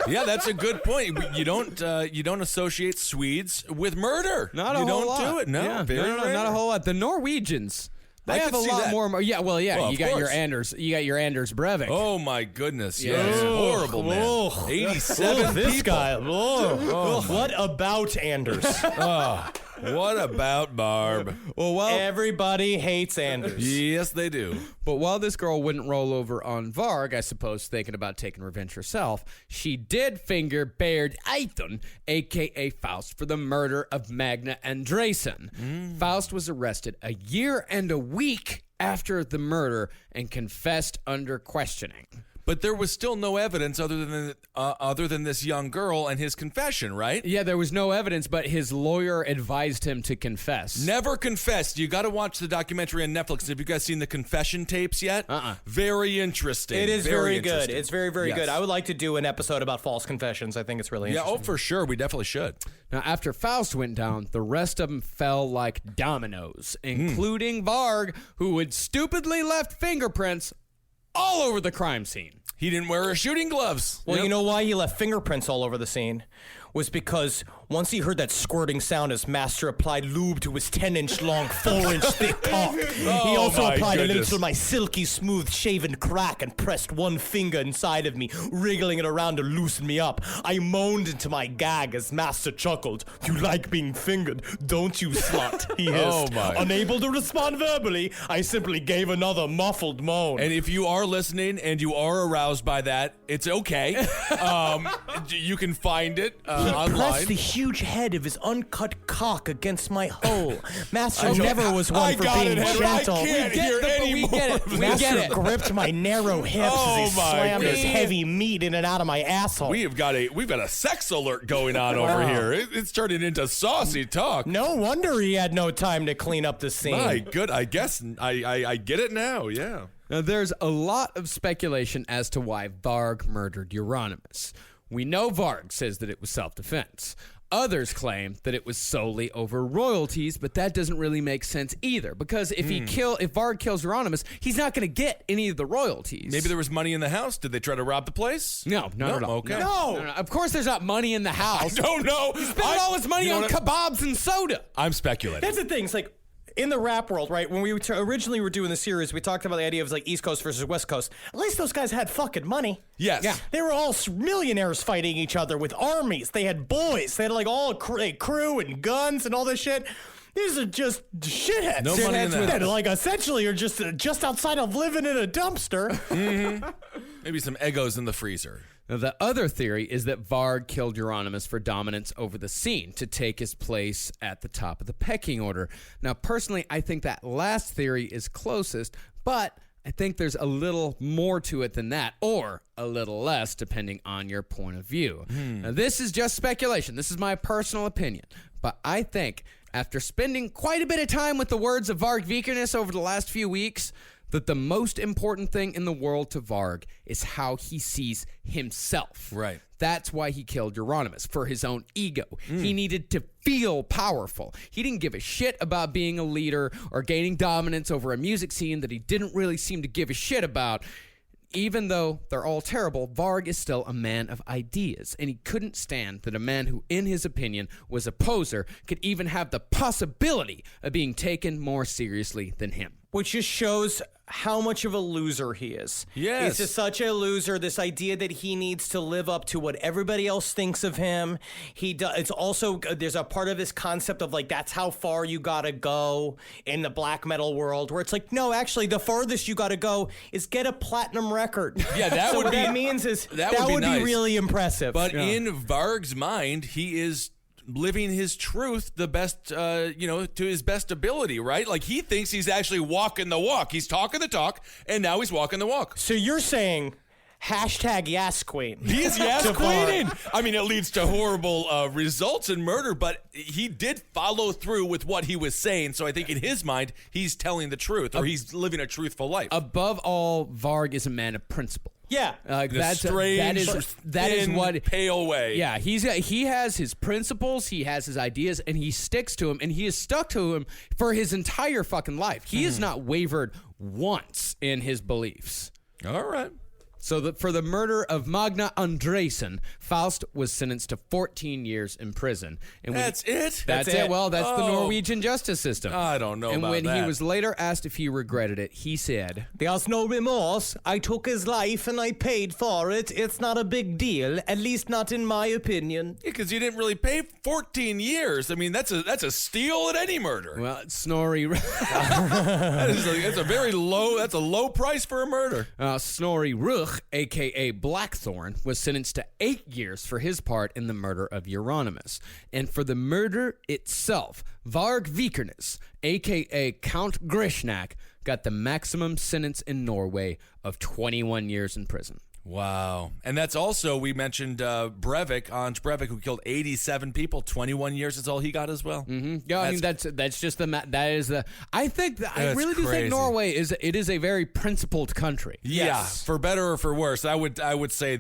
Yeah, that's a good point. You don't associate Swedes with murder. not a you whole don't lot. do it. No, Yeah, very no, rare. not a whole lot. The Norwegians, they I have could a see lot that. more. Yeah, well, yeah, Well, you of got your course. Anders Breivik. Oh my goodness! Yes, horrible man. Oh, 87 this people. guy. Oh, what about Anders? What about Barb? Well, Everybody hates Anders. Yes, they do. but while this girl wouldn't roll over on Varg, I suppose thinking about taking revenge herself, she did finger Baird Eithun, a.k.a. Faust, for the murder of Magna Andresen. Faust was arrested a year and a week after the murder and confessed under questioning. But there was still no evidence other than this young girl and his confession, right? Yeah, there was no evidence, but his lawyer advised him to confess. Never confessed. You got to watch the documentary on Netflix. Have you guys seen the confession tapes yet? Very interesting. It is very good. interesting. It's very, very Yes. good. I would like to do an episode about false confessions. I think it's really Yeah, interesting. oh, for sure. We definitely should. Now, after Faust went down, the rest of them fell like dominoes, including Varg, who had stupidly left fingerprints all over the crime scene. He didn't wear his shooting gloves. Well, you know why he left fingerprints all over the scene? Was because Once he heard that squirting sound, his master applied lube to his 10-inch long, 4-inch thick cock. He also my applied a little goodness. to my silky smooth shaven crack and pressed one finger inside of me, wriggling it around to loosen me up. I moaned into my gag as master chuckled. "You like being fingered, don't you, slut?" he hissed. Oh, my. Unable to respond verbally, I simply gave another muffled moan. And if you are listening and you are aroused by that, it's okay. You can find it online. Pressed the huge head of his uncut cock against my hole. Master never was one I for got being it, Henry. I gentle. can't hear any we get more it. of We this. get Master it. gripped my narrow hips Oh as he my slammed his goodness. heavy meat in and out of my asshole. We've got a sex alert going on over here. It's turning into saucy talk. No wonder he had no time to clean up the scene. My good, I guess I get it now. Yeah. Now, there's a lot of speculation as to why Varg murdered Euronymous. We know Varg says that it was self-defense. Others claim that it was solely over royalties, but that doesn't really make sense either. Because if Varg kills Euronymous, he's not going to get any of the royalties. Maybe there was money in the house. Did they try to rob the place? No, not at all. Okay. No. No. Of course, there's not money in the house. Don't know. Spending all his money on kebabs and soda. I'm speculating. That's the thing. It's like in the rap world, right? When we originally were doing the series, we talked about the idea of like East Coast versus West Coast. At least those guys had fucking money. Yes. Yeah. They were all millionaires fighting each other with armies. They had boys. They had like all crew and guns and all this shit. These are just shitheads. No money in the that house. like essentially are just outside of living in a dumpster. Maybe some Eggos in the freezer. Now, the other theory is that Varg killed Euronymous for dominance over the scene to take his place at the top of the pecking order. Now, personally, I think that last theory is closest, but I think there's a little more to it than that, or a little less, depending on your point of view. Now, this is just speculation. This is my personal opinion. But I think after spending quite a bit of time with the words of Varg Vikernes over the last few weeks, that the most important thing in the world to Varg is how he sees himself. Right. That's why he killed Euronymous, for his own ego. He needed to feel powerful. He didn't give a shit about being a leader or gaining dominance over a music scene that he didn't really seem to give a shit about. Even though they're all terrible, Varg is still a man of ideas, and he couldn't stand that a man who, in his opinion, was a poser could even have the possibility of being taken more seriously than him. Which just shows how much of a loser he is. Yes. He's just such a loser. This idea that he needs to live up to what everybody else thinks of him. It's also, there's a part of this concept of like, that's how far you gotta go in the black metal world, where it's like, no, actually, the farthest you gotta go is get a platinum record. Yeah, that so would what be- that means is that that would would be nice. be really impressive. But in Varg's mind, he is living his truth the best, to his best ability, right? Like he thinks he's actually walking the walk. He's talking the talk, and now he's walking the walk. So you're saying hashtag yes queen. He is yes To Varg. queening. I mean, it leads to horrible results and murder, but he did follow through with what he was saying. So I think in his mind, he's telling the truth, or he's living a truthful life. Above all, Varg is a man of principle. Yeah. That's strange, that is thin, what pale way. Yeah, he has his principles, he has his ideas, and he sticks to them, and he has stuck to him for his entire fucking life. He has not wavered once in his beliefs. All right. So for the murder of Magna Andresen, Faust was sentenced to 14 years in prison. And when That's it? That's it. Well, that's the Norwegian justice system. I don't know And about when he that. was later asked if he regretted it, he said, There's no remorse. I took his life and I paid for it. It's not a big deal, at least not in my opinion. Yeah, because you didn't really pay 14 years. I mean, that's a steal at any murder. well, Snorri... That's a low price for a murder. Snorri Ruch, a.k.a. Blackthorn, was sentenced to 8 years for his part in the murder of Euronymous. And for the murder itself, Varg Vikernes, a.k.a. Count Grishnak, got the maximum sentence in Norway of 21 years in prison. Wow. And that's also, we mentioned Breivik, Hans Breivik, who killed 87 people. 21 years is all he got as well. Mm-hmm. Yeah, I mean that's just that is the. I think I really do crazy. think Norway is a very principled country. Yeah, for better or for worse. I would say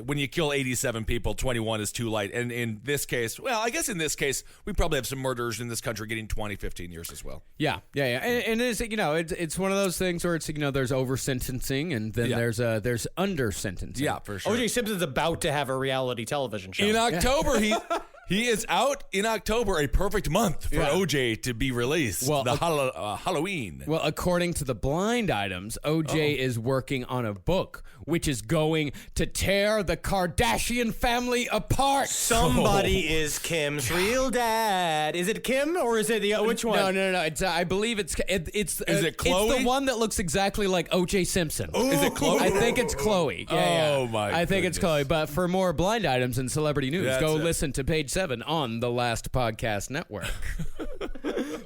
when you kill 87 people, 21 is too light. And in this case, well, I guess in this case, we probably have some murderers in this country getting 20, 15 years as well. Yeah. And it is, it's one of those things where it's, there's over sentencing and then there's under sentencing. Yeah, for sure. O.J. Simpson's about to have a reality television show. In October, He is out in October, a perfect month for OJ to be released. Well, Halloween. Well, according to the blind items, OJ is working on a book which is going to tear the Kardashian family apart. Somebody is Kim's real dad. Is it Kim or is it the which one? No. It's I believe it's Is it Chloe? It's the one that looks exactly like OJ Simpson. Is it Chloe? I think it's Chloe. Yeah. Oh, my I think it's goodness. Chloe. But for more blind items and celebrity news, That's go it. listen to page 7 on the Last Podcast Network.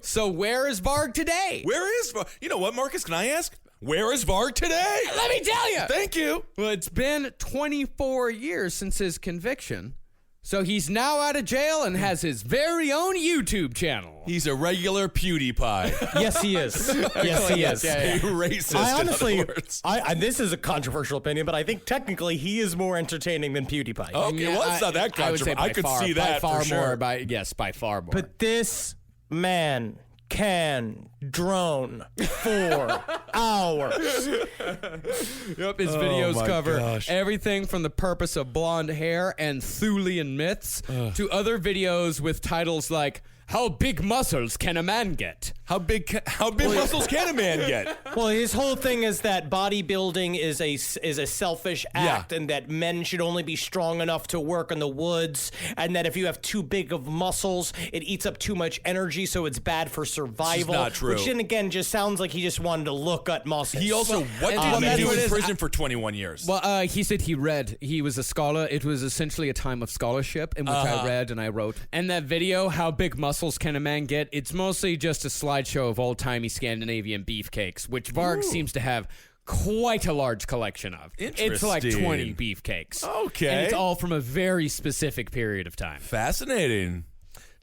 So where is Varg today? Where is Varg? You know what, Marcus? Can I ask? Where is Varg today? Let me tell you. Thank you. Well, it's been 24 years since his conviction. So he's now out of jail and has his very own YouTube channel. He's a regular PewDiePie. Yes, he is. Yes, he is. A racist. I in honestly, other words. this is a controversial opinion, but I think technically he is more entertaining than PewDiePie. Okay, well, it's not that I would say controversial. I could see that by far for sure. more. By far more. But this man can drone for hours. Yep, his videos my cover gosh. everything from the purpose of blonde hair and Thulean myths to other videos with titles like "How big muscles can a man get?" How big muscles can a man get? Well, his whole thing is that bodybuilding is a selfish act, and that men should only be strong enough to work in the woods, and that if you have too big of muscles, it eats up too much energy, so it's bad for survival. not true. Which then again just sounds like he just wanted to look at muscles. He also, what and did he that's do what it in is. prison for 21 years? Well, he said he read. He was a scholar. It was essentially a time of scholarship in which I read and I wrote. And that video, "How big muscles can a man get?" It's mostly just a slideshow of old-timey Scandinavian beefcakes, which Varg seems to have quite a large collection of. It's like Interesting. 20 beefcakes. Okay. And it's all from a very specific period of time. Fascinating.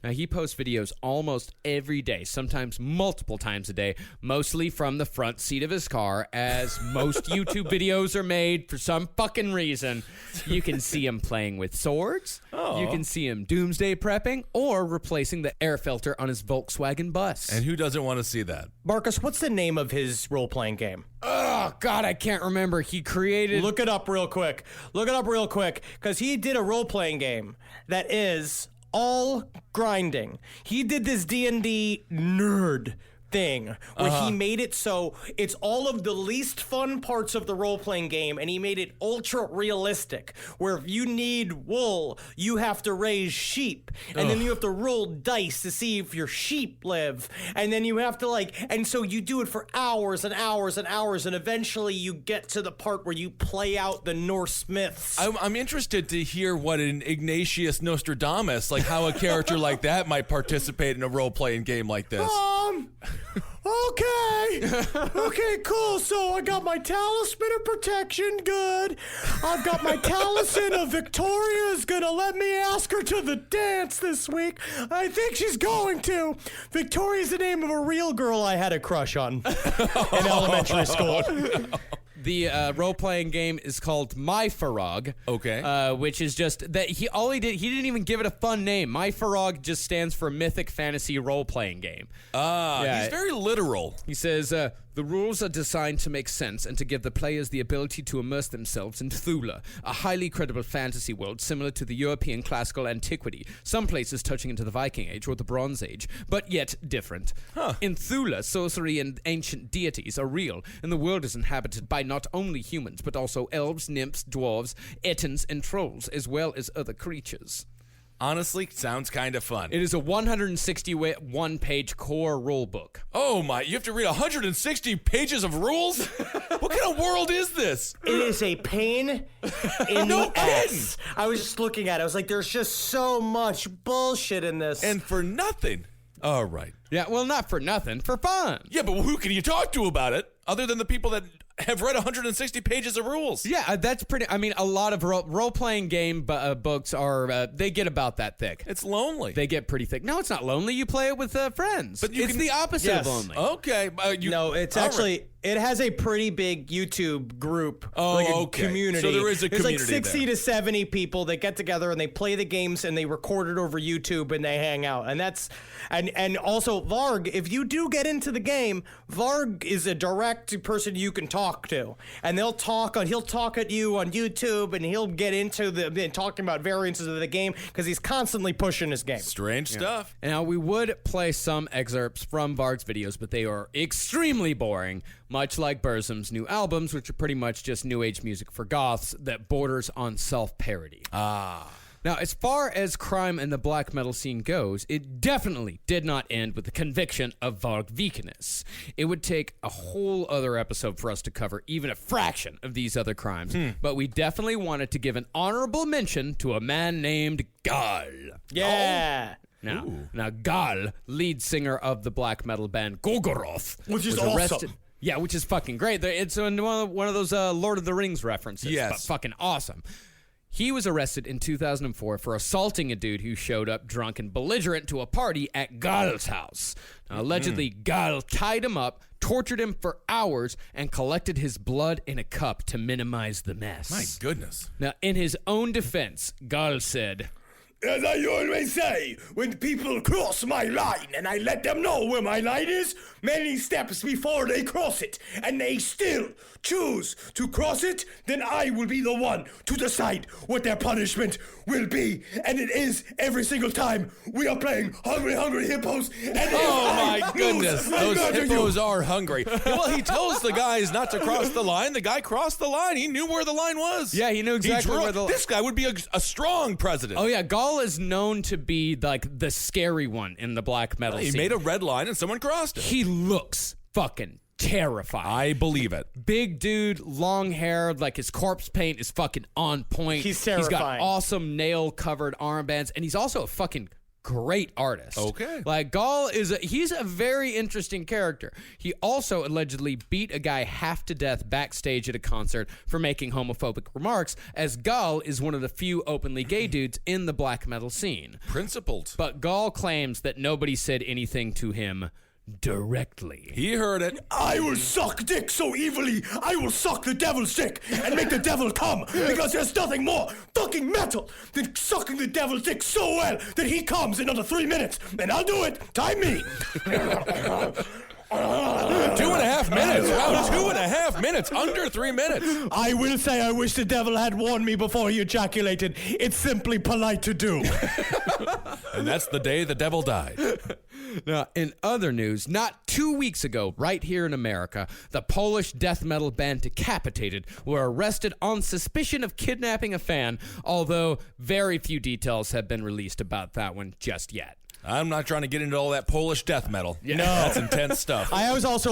Now, he posts videos almost every day, sometimes multiple times a day, mostly from the front seat of his car, as most YouTube videos are made for some fucking reason. You can see him playing with swords. You can see him doomsday prepping or replacing the air filter on his Volkswagen bus. And who doesn't want to see that? Marcus, what's the name of his role-playing game? Oh, God, I can't remember. He created... Look it up real quick. Because he did a role-playing game that is all grinding. He did this D&D nerd thing where he made it so it's all of the least fun parts of the role-playing game, and he made it ultra realistic, where if you need wool, you have to raise sheep, and then you have to roll dice to see if your sheep live, and then you have to and so you do it for hours and hours and hours, and eventually you get to the part where you play out the Norse myths. I'm interested to hear what an Ignatius Nostradamus, like how a character like that might participate in a role-playing game like this. Okay, cool. So I got my talisman of protection, good. I've got my talisman of Victoria is gonna let me ask her to the dance this week. I think she's going to. Victoria's the name of a real girl I had a crush on in elementary school. The role-playing game is called My Farog. Okay. Which is just that he didn't even give it a fun name. My Farog just stands for Mythic Fantasy Role-Playing Game. Yeah. He's very literal. He says, the rules are designed to make sense and to give the players the ability to immerse themselves in Thula, a highly credible fantasy world similar to the European classical antiquity, some places touching into the Viking Age or the Bronze Age, but yet different. In Thula, sorcery and ancient deities are real, and the world is inhabited by not only humans, but also elves, nymphs, dwarves, ettins, and trolls, as well as other creatures. Honestly, sounds kind of fun. It is a 161-page core rule book. Oh my, you have to read 160 pages of rules? What kind of world is this? It is a pain in No the ass. I was just looking at it. I was like, there's just so much bullshit in this. And for nothing. All right. Yeah, well, not for nothing, for fun. Yeah, but who can you talk to about it other than the people that have read 160 pages of rules? Yeah, that's pretty. I mean, a lot of role-playing game books are, they get about that thick. It's lonely. They get pretty thick. No, it's not lonely. You play it with friends. But you it's can- the opposite Yes. of lonely. Okay. no, it's all actually right. It has a pretty big YouTube group, like a okay. community. So there is a There's like community 60 there. to 70 people that get together and they play the games and they record it over YouTube and they hang out. And that's and also Varg, if you do get into the game, Varg is a direct person you can talk to. And he'll talk at you on YouTube and he'll get into talking about variances of the game because he's constantly pushing his game. Strange stuff. Now, we would play some excerpts from Varg's videos, but they are extremely boring, much like Burzum's new albums, which are pretty much just new age music for goths that borders on self-parody. Now, as far as crime in the black metal scene goes, it definitely did not end with the conviction of Varg Vikernes. It would take a whole other episode for us to cover even a fraction of these other crimes, but we definitely wanted to give an honorable mention to a man named Gal. Yeah. Now, Gal, lead singer of the black metal band Gorgoroth, Which is was awesome. arrested. Yeah, which is fucking great. It's one of those Lord of the Rings references. Yes. But fucking awesome. He was arrested in 2004 for assaulting a dude who showed up drunk and belligerent to a party at Gal's house. Now, allegedly, Gal tied him up, tortured him for hours, and collected his blood in a cup to minimize the mess. My goodness. Now, in his own defense, Gal said, As I always say, when people cross my line and I let them know where my line is, many steps before they cross it, and they still choose to cross it, then I will be the one to decide what their punishment will be. And it is every single time we are playing Hungry Hungry Hippos. And Oh my goodness, those murder hippos are hungry. Well, he tells the guys not to cross the line. The guy crossed the line. He knew where the line was. Yeah, he knew exactly where the... This guy would be a strong president. Oh yeah, Gal is known to be like the scary one in the black metal He scene. made a red line and someone crossed it. He looks fucking terrifying. I believe it. Big dude, long hair, like his corpse paint is fucking on point. He's He's got terrifying. awesome nail-covered armbands, and he's also a fucking great artist. Okay. Like, Gal he's a very interesting character. He also allegedly beat a guy half to death backstage at a concert for making homophobic remarks, as Gal is one of the few openly gay dudes in the black metal scene. Principled. But Gal claims that nobody said anything to him directly. He heard it. I will suck dick so evilly, I will suck the devil's dick and make the devil come, because there's nothing more fucking metal than sucking the devil's dick so well that he comes in under 3 minutes. And I'll do it. Time me. 2.5 minutes. Wow, 2.5 minutes. Under 3 minutes. I will say I wish the devil had warned me before he ejaculated. It's simply polite to do. And that's the day the devil died. Now, in other news, not 2 weeks ago, right here in America, the Polish death metal band Decapitated were arrested on suspicion of kidnapping a fan, although very few details have been released about that one just yet. I'm not trying to get into all that Polish death metal. No. That's intense stuff. I was also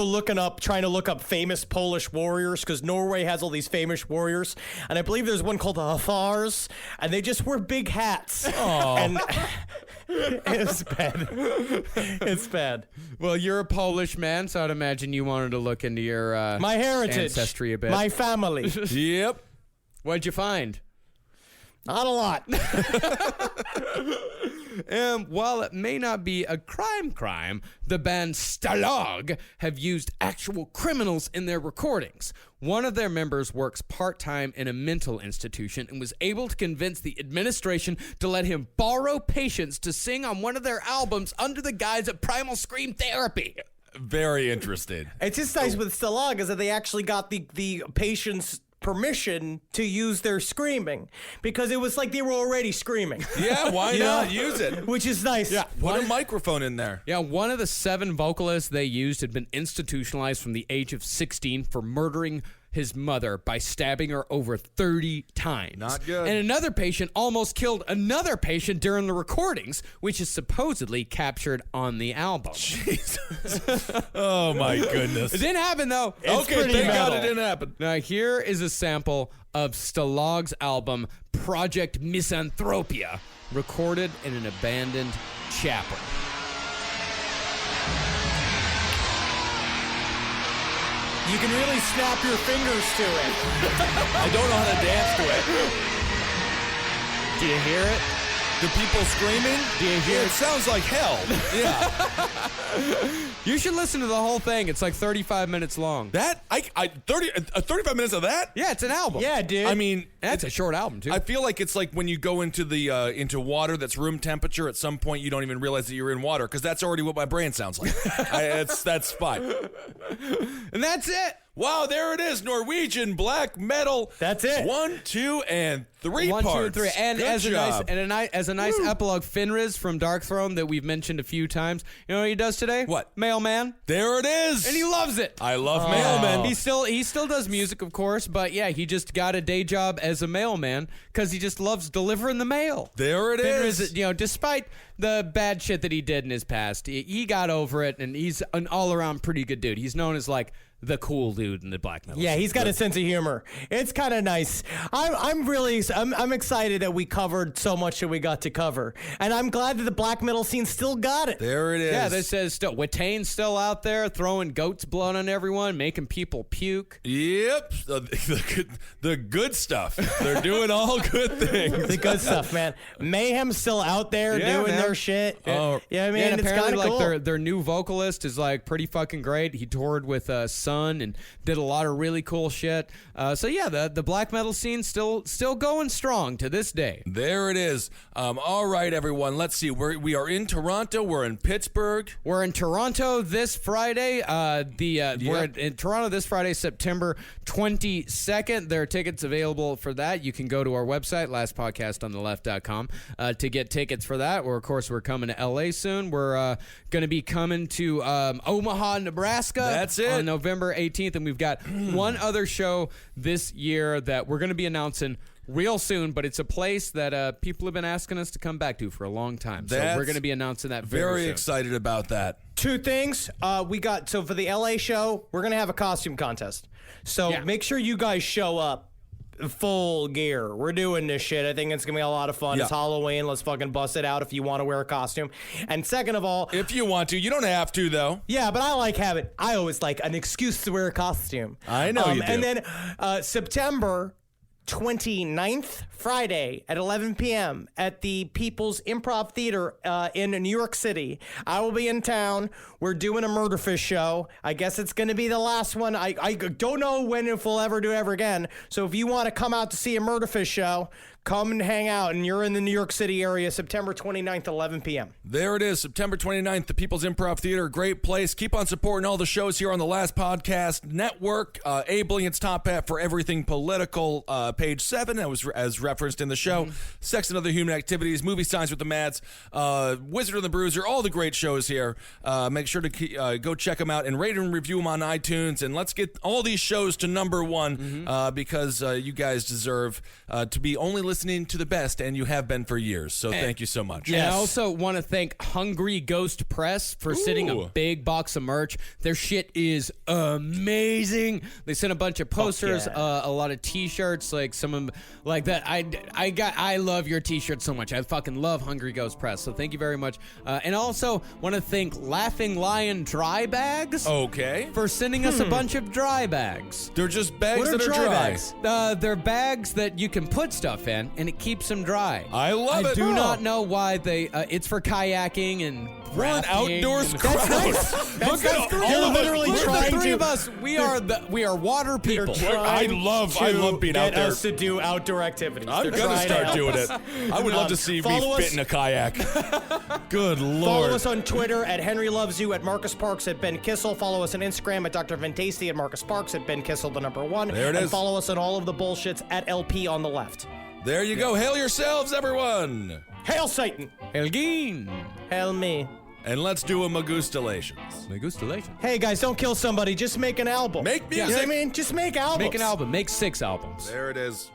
trying to look up famous Polish warriors, because Norway has all these famous warriors, and I believe there's one called the Hathars, and they just wear big hats. And it's bad. It's bad. Well, you're a Polish man, so I'd imagine you wanted to look into your My heritage, ancestry a bit. my family. Yep. What'd you find? Not a lot. And while it may not be a crime, the band Stalag have used actual criminals in their recordings. One of their members works part-time in a mental institution and was able to convince the administration to let him borrow patients to sing on one of their albums under the guise of primal scream therapy. Very interesting. It's just nice with Stalag is that they actually got the patients permission to use their screaming, because it was like they were already screaming. Yeah, why not use it? Which is nice. Yeah. Put a microphone in there. Yeah, one of the 7 vocalists they used had been institutionalized from the age of 16 for murdering his mother by stabbing her over 30 times. Not good. And another patient almost killed another patient during the recordings, which is supposedly captured on the album. Jesus. Oh, my goodness. It didn't happen, though. Okay, thank God it didn't happen. Now, here is a sample of Stalag's album, Project Misanthropia, recorded in an abandoned chapel. You can really snap your fingers to it. I don't know how to dance to it. Do you hear it? The people screaming? Do you hear It sounds like hell. Yeah. You should listen to the whole thing. It's like 35 minutes long. That 35 minutes of that? Yeah, it's an album. Yeah, dude. I mean, That's a short album, too. I feel like it's like when you go into the into water that's room temperature. At some point, you don't even realize that you're in water because that's already what my brain sounds like. That's fine. And that's it. Wow, there it is, Norwegian black metal. That's it. 1, 2, and 3 One, parts. 2, and 3. And Good as job. a nice epilogue, Fenris from Darkthrone that we've mentioned a few times. You know what he does today? What? Mailman. There it is. And he loves it. I love mailmen. He still does music, of course, but yeah, he just got a day job as a mailman because he just loves delivering the mail. There it Fenris, is. despite the bad shit that he did in his past, he got over it, and he's an all-around pretty good dude. He's known as like the cool dude in the black metal. Yeah, scene. he's got a sense of humor. It's kind of nice. I'm excited that we covered so much that we got to cover, and I'm glad that the black metal scene still got it. There it is. Yeah, this says Watane's still out there throwing goat's blood on everyone, making people puke. Yep. The good stuff. They're doing all good things. The good stuff, man. Mayhem's still out there Yeah, doing man. their shit. Oh. Yeah, I mean, Yeah, and it's kind apparently, of cool. like their new vocalist is like pretty fucking great. He toured with Sun and did a lot of really cool shit. So yeah, the black metal scene still going strong to this day. There it is. All right, everyone. Let's see. We are in Toronto. We're in Pittsburgh. We're in Toronto this Friday. We're in Toronto this Friday, September 22nd. There are tickets available for that. You can go to our website, lastpodcastontheleft.com, to get tickets for that. Of course, we're coming to LA soon. We're going to be coming to Omaha, Nebraska. That's it. On November 18th, and we've got one other show this year that we're going to be announcing real soon, but it's a place that people have been asking us to come back to for a long time. So That's we're going to be announcing that very Very soon. excited about that. Two things. So for the LA show, we're gonna have a costume contest. So Yeah. make sure you guys show up full gear. We're doing this shit. I think it's gonna be a lot of fun. Yeah. It's Halloween. Let's fucking bust it out if you want to wear a costume. And second of all, If you want to, you don't have to though. yeah, but I always like an excuse to wear a costume. I know you do. And then September 29th, Friday at 11 p.m. at the People's Improv Theater in New York City. I will be in town. We're doing a Murderfish show. I guess it's going to be the last one. I don't know when if we'll ever do it ever again. So if you want to come out to see a Murderfish show, come and hang out. And you're in the New York City area, September 29th, 11 p.m. There it is, September 29th, the People's Improv Theater. Great place. Keep on supporting all the shows here on the Last Podcast Network. Abe Billion's Top Hat for everything political, page 7, that was as referenced in the show. Sex and Other Human Activities, Movie Signs with the Mads, Wizard and the Bruiser, all the great shows here. Make sure to go check them out and rate and review them on iTunes. And let's get all these shows to number 1 because you guys deserve to be only listening to the best, and you have been for years. So thank you so much. And I also want to thank Hungry Ghost Press for sending a big box of merch. Their shit is amazing. They sent a bunch of posters, a lot of T-shirts, like some of them, like that. I love your T-shirt so much. I fucking love Hungry Ghost Press. So thank you very much. And also want to thank Laughing Lion Dry Bags. Okay. For sending us a bunch of dry bags. They're just bags What are that are dry dry. bags? They're bags that you can put stuff in, and it keeps them dry. I love it. I do not know why they. It's for kayaking and What rafting outdoors and- crowd? That's Look at three. all You're of us. literally We're the trying The three to- of us, we are water people. I love being out get there. us to do outdoor activities. I'm They're gonna trying to start help doing us. it. I would love to see me follow fit us- in a kayak. Good Follow lord. us on Twitter at Henry Loves You, at Marcus Parks, at Ben Kissel. Follow us on Instagram at Dr. Ventasty, at Marcus Parks, at Ben Kissel, the number 1. There it and is. follow us on all of the bullshits at LP on the left. There you go. Hail yourselves, everyone. Hail Satan! Elgin. Hail me. And let's do a Magustalations. Magustalations. Hey guys, don't kill somebody. Just make an album. Make You know what I music. mean? Just make albums. Make an album. Make 6 albums. There it is.